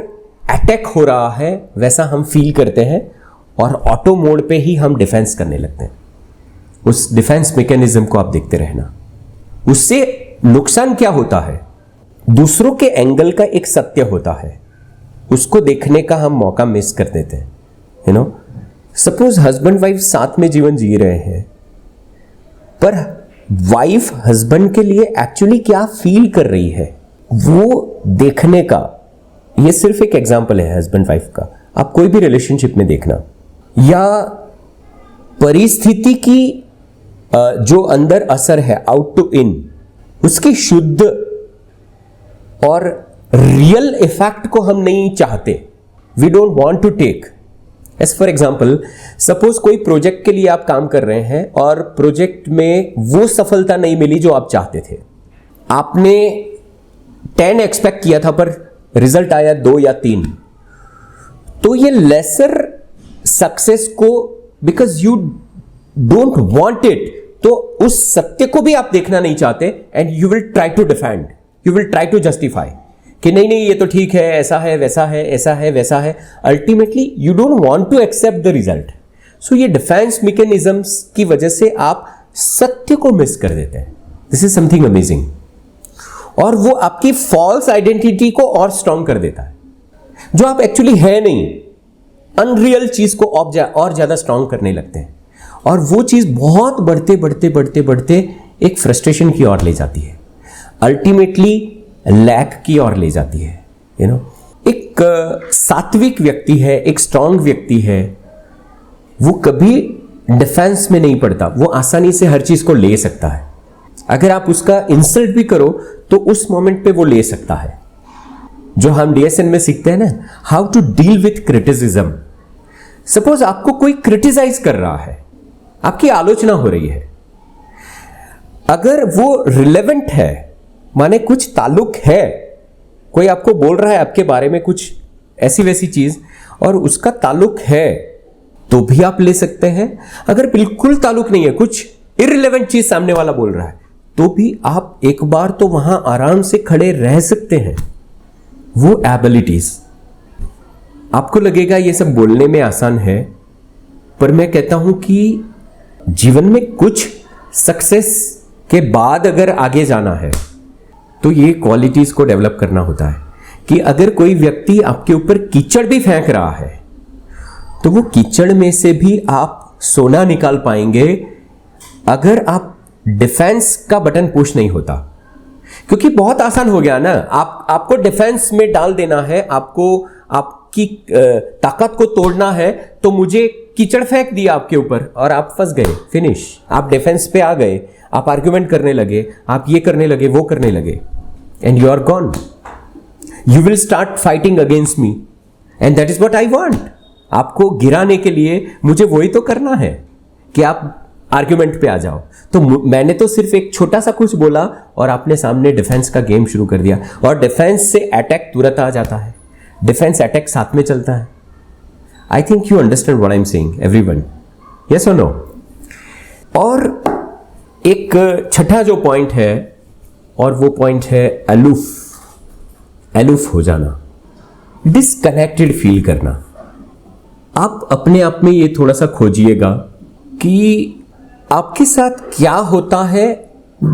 अटैक हो रहा है, वैसा हम फील करते हैं, और ऑटो मोड पे ही हम डिफेंस करने लगते हैं। उस डिफेंस मैकेनिज्म को आप देखते रहना। उससे नुकसान क्या होता है? दूसरों के एंगल का एक सत्य होता है, उसको देखने का हम मौका मिस कर देते हैं। सपोज हस्बैंड वाइफ साथ में जीवन जी रहे हैं, पर वाइफ हस्बैंड के लिए एक्चुअली क्या फील कर रही है, वो देखने का ये सिर्फ एक एग्जाम्पल है हस्बैंड वाइफ का, आप कोई भी रिलेशनशिप में देखना, या परिस्थिति की जो अंदर असर है आउट टू इन, उसकी शुद्ध और रियल इफेक्ट को हम नहीं चाहते, we don't want to take. As for example, suppose कोई प्रोजेक्ट के लिए आप काम कर रहे हैं और प्रोजेक्ट में वो सफलता नहीं मिली जो आप चाहते थे, आपने 10 एक्सपेक्ट किया था पर रिजल्ट आया 2 या 3, तो ये लेसर सक्सेस को because you don't want it, तो उस सत्य को भी आप देखना नहीं चाहते and you will try to defend, you will try to justify कि नहीं नहीं ये तो ठीक है, ऐसा है वैसा है, ऐसा है वैसा है। Ultimately you don't want to accept the result. So ये डिफेंस मैकेनिज्म्स की वजह से आप सत्य को मिस कर देते हैं। दिस इज समथिंग अमेजिंग, और वो आपकी फॉल्स आइडेंटिटी को और स्ट्रांग कर देता है, जो आप एक्चुअली है नहीं, अनरियल चीज को और ज्यादा स्ट्रांग करने लगते हैं, और वो चीज बहुत बढ़ते बढ़ते बढ़ते बढ़ते एक फ्रस्ट्रेशन की ओर ले जाती है, अल्टीमेटली लैक की ओर ले जाती है। यू नो, एक सात्विक व्यक्ति है, एक स्ट्रांग व्यक्ति है, वो कभी डिफेंस में नहीं पड़ता, वो आसानी से हर चीज को ले सकता है। अगर आप उसका इंसल्ट भी करो तो उस मोमेंट पे वो ले सकता है, जो हम डीएसएन में सीखते हैं ना, how to deal with criticism. Suppose आपको कोई क्रिटिसाइज कर रहा है, आपकी आलोचना हो रही है, अगर वो रिलेवेंट है, माने कुछ ताल्लुक है, कोई आपको बोल रहा है आपके बारे में कुछ ऐसी वैसी चीज और उसका ताल्लुक है, तो भी आप ले सकते हैं। अगर बिल्कुल ताल्लुक नहीं है, कुछ इररिलेवेंट चीज सामने वाला बोल रहा है, तो भी आप एक बार तो वहां आराम से खड़े रह सकते हैं। वो एबिलिटीज, आपको लगेगा ये सब बोलने में आसान है, पर मैं कहता हूं कि जीवन में कुछ सक्सेस के बाद अगर आगे जाना है तो ये क्वालिटीज को डेवलप करना होता है। कि अगर कोई व्यक्ति आपके ऊपर कीचड़ भी फेंक रहा है, तो वो कीचड़ में से भी आप सोना निकाल पाएंगे अगर आप डिफेंस का बटन पुश नहीं होता। क्योंकि बहुत आसान हो गया ना, आपको डिफेंस में डाल देना है, आपको आपकी ताकत को तोड़ना है, तो मुझे कीचड़ फेंक दिया आपके ऊपर और आप फंस गए, फिनिश। आप डिफेंस पे आ गए, आप आर्ग्यूमेंट करने लगे, आप ये करने लगे, वो करने लगे, and you are gone. You will start fighting against me and that is what I want. आपको गिराने के लिए मुझे वही तो करना है कि आप आर्ग्यूमेंट पे आ जाओ। तो मैंने तो सिर्फ एक छोटा सा कुछ बोला और आपने सामने डिफेंस का गेम शुरू कर दिया, और डिफेंस से अटैक तुरंत आ जाता है, डिफेंस अटैक साथ में चलता है। I think you understand what I am saying everyone, yes और नो। और एक छठा जो पॉइंट है, और वो पॉइंट है अलूफ हो जाना, डिस्कनेक्टेड फील करना। आप अपने आप में ये थोड़ा सा खोजिएगा कि आपके साथ क्या होता है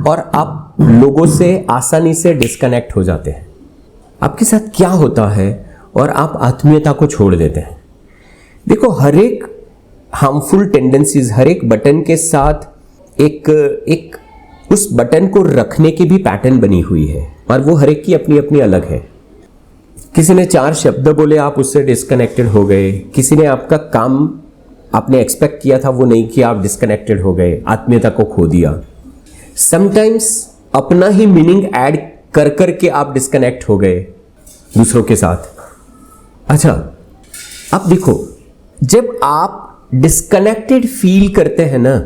और आप लोगों से आसानी से डिस्कनेक्ट हो जाते हैं। आपके साथ क्या होता है और आप आत्मीयता को छोड़ देते हैं। देखो, हर एक हार्मफुल टेंडेंसीज, हर एक बटन के साथ एक उस बटन को रखने की भी पैटर्न बनी हुई है, और वो हर एक की अपनी अपनी अलग है। किसी ने 4 शब्द बोले, आप उससे डिस्कनेक्टेड हो गए। किसी ने आपका काम आपने एक्सपेक्ट किया था वो नहीं किया, आप डिस्कनेक्टेड हो गए, आत्मीयता को खो दिया। समटाइम्स अपना ही मीनिंग ऐड कर करके आप डिस्कनेक्ट हो गए दूसरों के साथ। अच्छा, अब देखो, जब आप डिस्कनेक्टेड फील करते हैं ना,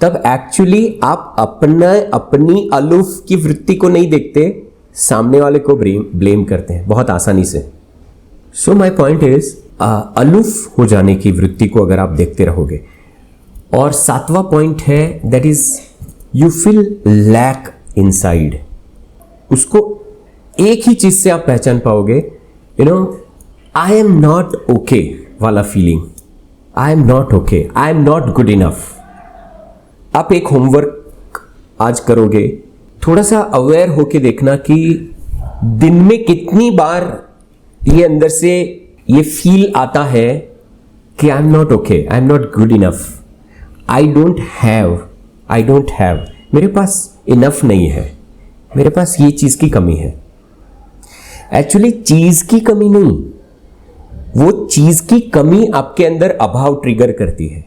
तब एक्चुअली आप अपनी अलूफ की वृत्ति को नहीं देखते, सामने वाले को ब्लेम करते हैं बहुत आसानी से। सो माई पॉइंट इज, अलूफ हो जाने की वृत्ति को अगर आप देखते रहोगे। और 7वां पॉइंट है, that is you feel lack inside. उसको एक ही चीज से आप पहचान पाओगे, you know, I am not okay वाला feeling. I am not okay, I am not good enough. आप एक होमवर्क आज करोगे, थोड़ा सा अवेयर होके देखना कि दिन में कितनी बार ये अंदर से ये फील आता है कि आई am not okay, I am not good enough, I don't have, मेरे पास इनफ नहीं है, मेरे पास ये चीज की कमी है। एक्चुअली चीज की कमी नहीं, वो चीज की कमी आपके अंदर अभाव ट्रिगर करती है।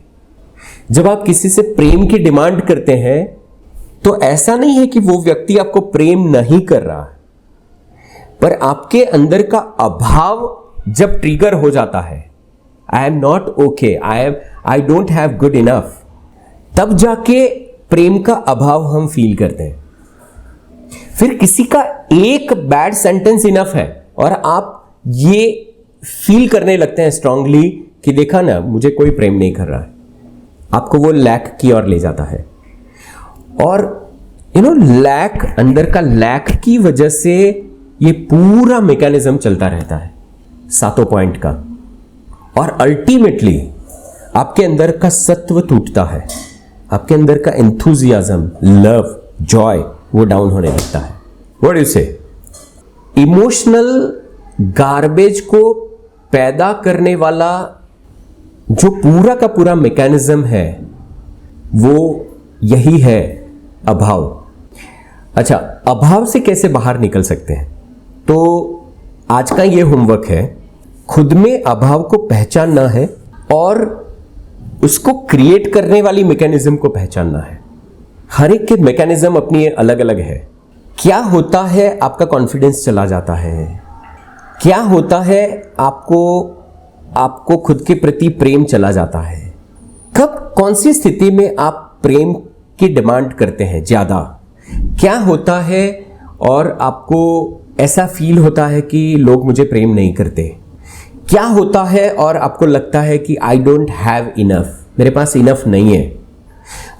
जब आप किसी से प्रेम की डिमांड करते हैं तो ऐसा नहीं है कि वो व्यक्ति आपको प्रेम नहीं कर रहा है, पर आपके अंदर का अभाव जब ट्रिगर हो जाता है, आई am not okay, I don't have good enough, तब जाके प्रेम का अभाव हम फील करते हैं। फिर किसी का एक बैड सेंटेंस इनफ है और आप ये फील करने लगते हैं स्ट्रांगली कि देखा ना, मुझे कोई प्रेम नहीं कर रहा है। आपको वो लैक की ओर ले जाता है, और लैक, अंदर का लैक की वजह से ये पूरा मैकेनिज्म चलता रहता है 7 पॉइंट का, और अल्टीमेटली आपके अंदर का सत्व टूटता है, आपके अंदर का एंथुजियाज्म, लव, जॉय वो डाउन होने लगता है। व्हाट यू से? इमोशनल गार्बेज को पैदा करने वाला जो पूरा का पूरा मैकेनिज्म है वो यही है, अभाव। अच्छा, अभाव से कैसे बाहर निकल सकते हैं? तो आज का ये होमवर्क है, खुद में अभाव को पहचानना है और उसको क्रिएट करने वाली मैकेनिज्म को पहचानना है। हर एक के मैकेनिज्म अपनी अलग अलग है। क्या होता है आपका कॉन्फिडेंस चला जाता है, क्या होता है आपको खुद के प्रति प्रेम चला जाता है, कब कौन सी स्थिति में आप प्रेम की डिमांड करते हैं ज्यादा, क्या होता है और आपको ऐसा फील होता है कि लोग मुझे प्रेम नहीं करते, क्या होता है और आपको लगता है कि आई डोंट हैव इनफ, मेरे पास इनफ नहीं है।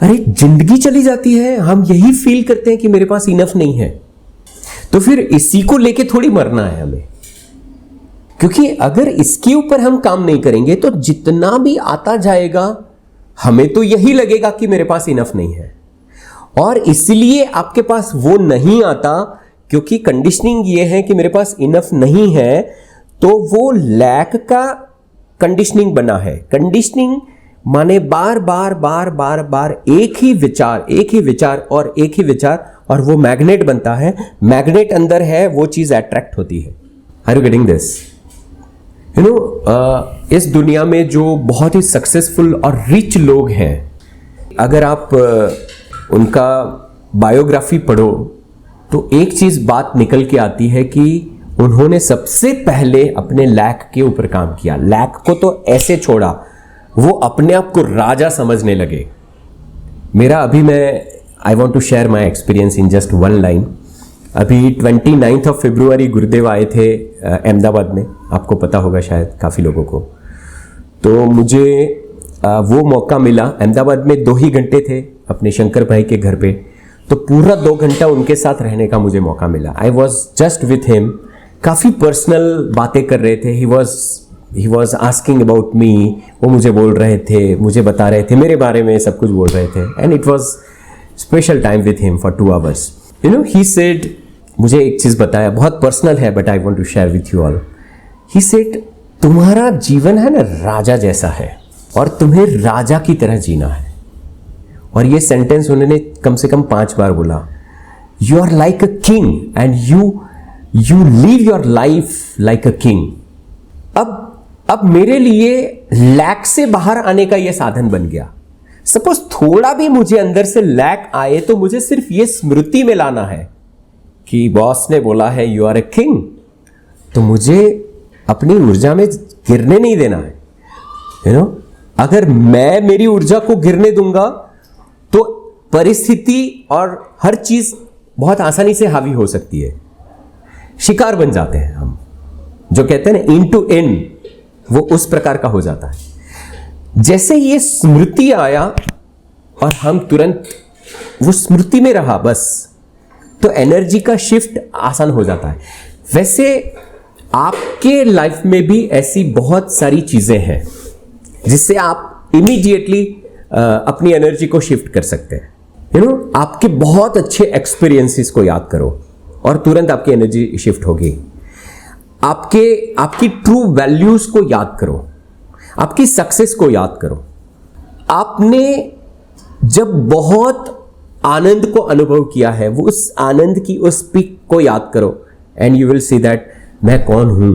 अरे जिंदगी चली जाती है, हम यही फील करते हैं कि मेरे पास इनफ नहीं है, तो फिर इसी को लेके थोड़ी मरना है हमें। क्योंकि अगर इसके ऊपर हम काम नहीं करेंगे तो जितना भी आता जाएगा हमें तो यही लगेगा कि मेरे पास इनफ नहीं है, और इसलिए आपके पास वो नहीं आता क्योंकि कंडीशनिंग ये है कि मेरे पास इनफ नहीं है, तो वो लैक का कंडीशनिंग बना है। कंडीशनिंग माने बार बार बार बार बार एक ही विचार और एक ही विचार, और वो मैग्नेट बनता है। मैग्नेट अंदर है, वो चीज अट्रैक्ट होती है। Are you getting this? इस दुनिया में जो बहुत ही सक्सेसफुल और रिच लोग हैं, अगर आप उनका बायोग्राफी पढ़ो तो एक चीज बात निकल के आती है कि उन्होंने सबसे पहले अपने लैक के ऊपर काम किया। लैक को तो ऐसे छोड़ा, वो अपने आप को राजा समझने लगे। I want to share my experience in just one line. अभी 29 फरवरी गुरुदेव आए थे अहमदाबाद में, आपको पता होगा शायद काफ़ी लोगों को। तो मुझे वो मौका मिला, अहमदाबाद में 2 ही घंटे थे अपने शंकर भाई के घर पे, तो पूरा 2 घंटा उनके साथ रहने का मुझे मौका मिला। I was just with him, काफ़ी पर्सनल बातें कर रहे थे। He was asking about me, वो मुझे बोल रहे थे, मुझे बता रहे थे मेरे बारे में, सब कुछ बोल रहे थे। And it was special time with him for 2 hours. He said, मुझे एक चीज़ बताया, बहुत पर्सनल है but I want to share with you all. He said, तुम्हारा जीवन है ना राजा जैसा है और तुम्हें राजा की तरह जीना है। और ये सेंटेंस उन्होंने कम से कम 5 बार बोला। You are like a king and you live your life like a king. अब मेरे लिए लैक से बाहर आने का यह साधन बन गया। सपोज थोड़ा भी मुझे अंदर से लैक आए तो मुझे सिर्फ ये स्मृति में लाना है कि बॉस ने बोला है यू आर ए किंग, तो मुझे अपनी ऊर्जा में गिरने नहीं देना है। अगर मैं मेरी ऊर्जा को गिरने दूंगा तो परिस्थिति और हर चीज बहुत आसानी से हावी हो सकती है। शिकार बन जाते हैं हम, जो कहते हैं ना इन टू इन, वो उस प्रकार का हो जाता है। जैसे ये स्मृति आया और हम तुरंत वो स्मृति में रहा बस, तो एनर्जी का शिफ्ट आसान हो जाता है। वैसे आपके लाइफ में भी ऐसी बहुत सारी चीजें हैं जिससे आप इमीडिएटली अपनी एनर्जी को शिफ्ट कर सकते हैं। आपके बहुत अच्छे एक्सपीरियंसेस को याद करो और तुरंत आपकी एनर्जी शिफ्ट होगी। आपकी ट्रू वैल्यूज को याद करो, आपकी सक्सेस को याद करो। आपने जब बहुत आनंद को अनुभव किया है, वो उस आनंद की उस पीक को याद करो and you will see that मैं कौन हूं।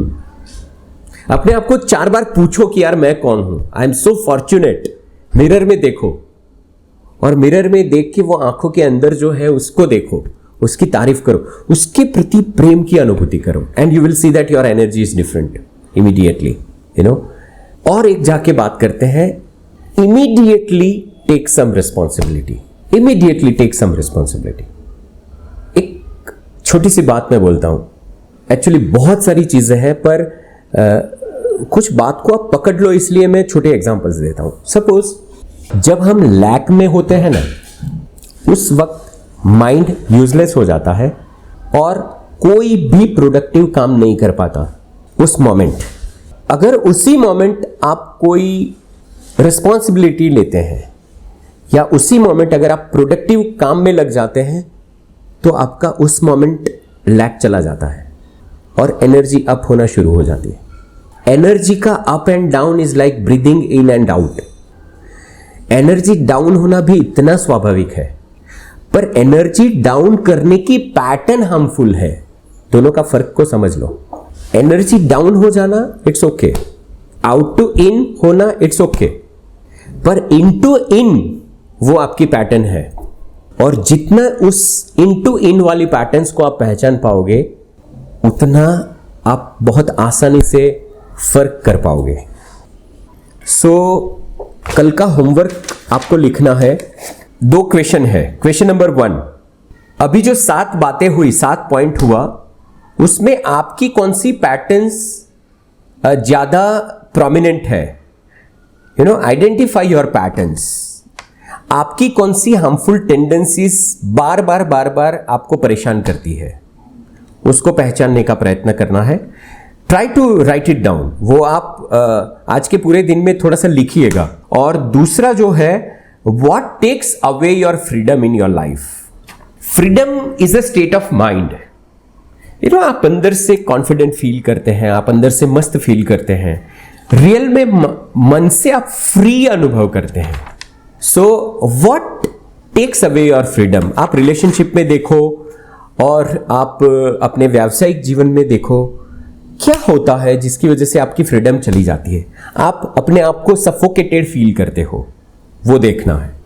अपने आप को 4 बार पूछो कि यार मैं कौन हूं, I am so fortunate. Mirror में देखो और मिरर में देख के वो आंखों के अंदर जो है उसको देखो, उसकी तारीफ करो, उसके प्रति प्रेम की अनुभूति करो, and you will see that your energy is different immediately, you know. और एक जाके बात करते हैं, immediately take some responsibility, immediately take some responsibility. एक छोटी सी बात मैं बोलता हूं, एक्चुअली बहुत सारी चीजें हैं पर कुछ बात को आप पकड़ लो, इसलिए मैं छोटे एग्जांपल्स देता हूं। सपोज जब हम लैक में होते हैं ना, उस वक्त माइंड यूजलेस हो जाता है और कोई भी प्रोडक्टिव काम नहीं कर पाता उस मोमेंट। अगर उसी मोमेंट आप कोई रिस्पॉन्सिबिलिटी लेते हैं या उसी मोमेंट अगर आप प्रोडक्टिव काम में लग जाते हैं तो आपका उस मोमेंट लैक चला जाता है और एनर्जी अप होना शुरू हो जाती है। एनर्जी का up and down is like breathing in and out. Energy down होना भी इतना स्वाभाविक है, पर एनर्जी डाउन करने की पैटर्न हार्मफुल है। दोनों का फर्क को समझ लो। एनर्जी डाउन हो जाना इट्स ओके, आउट टू इन होना इट्स ओके, पर इन टू इन वो आपकी पैटर्न है। और जितना उस इन टू इन वाली पैटर्न्स को आप पहचान पाओगे उतना आप बहुत आसानी से फर्क कर पाओगे। सो कल का होमवर्क आपको लिखना है, 2 क्वेश्चन है। क्वेश्चन नंबर 1, अभी जो 7 बातें हुई, 7 पॉइंट हुआ, उसमें आपकी कौन सी पैटर्न्स ज्यादा प्रोमिनेंट है। You know, identify your patterns. आपकी कौन सी हार्मफुल टेंडेंसीज बार बार आपको परेशान करती है, उसको पहचानने का प्रयत्न करना है। Try to write it down. वो आप आज के पूरे दिन में थोड़ा सा लिखिएगा। और दूसरा जो है, what takes away your freedom in your life. Freedom is a state of mind. You know, आप अंदर से कॉन्फिडेंट फील करते हैं, आप अंदर से मस्त फील करते हैं, रियल में मन से आप फ्री अनुभव करते हैं। So what takes away your freedom. आप रिलेशनशिप में देखो और आप अपने व्यावसायिक जीवन में देखो, क्या होता है जिसकी वजह से आपकी फ्रीडम चली जाती है। आप अपने आप को सफोकेटेड फील करते हो, वो देखना है।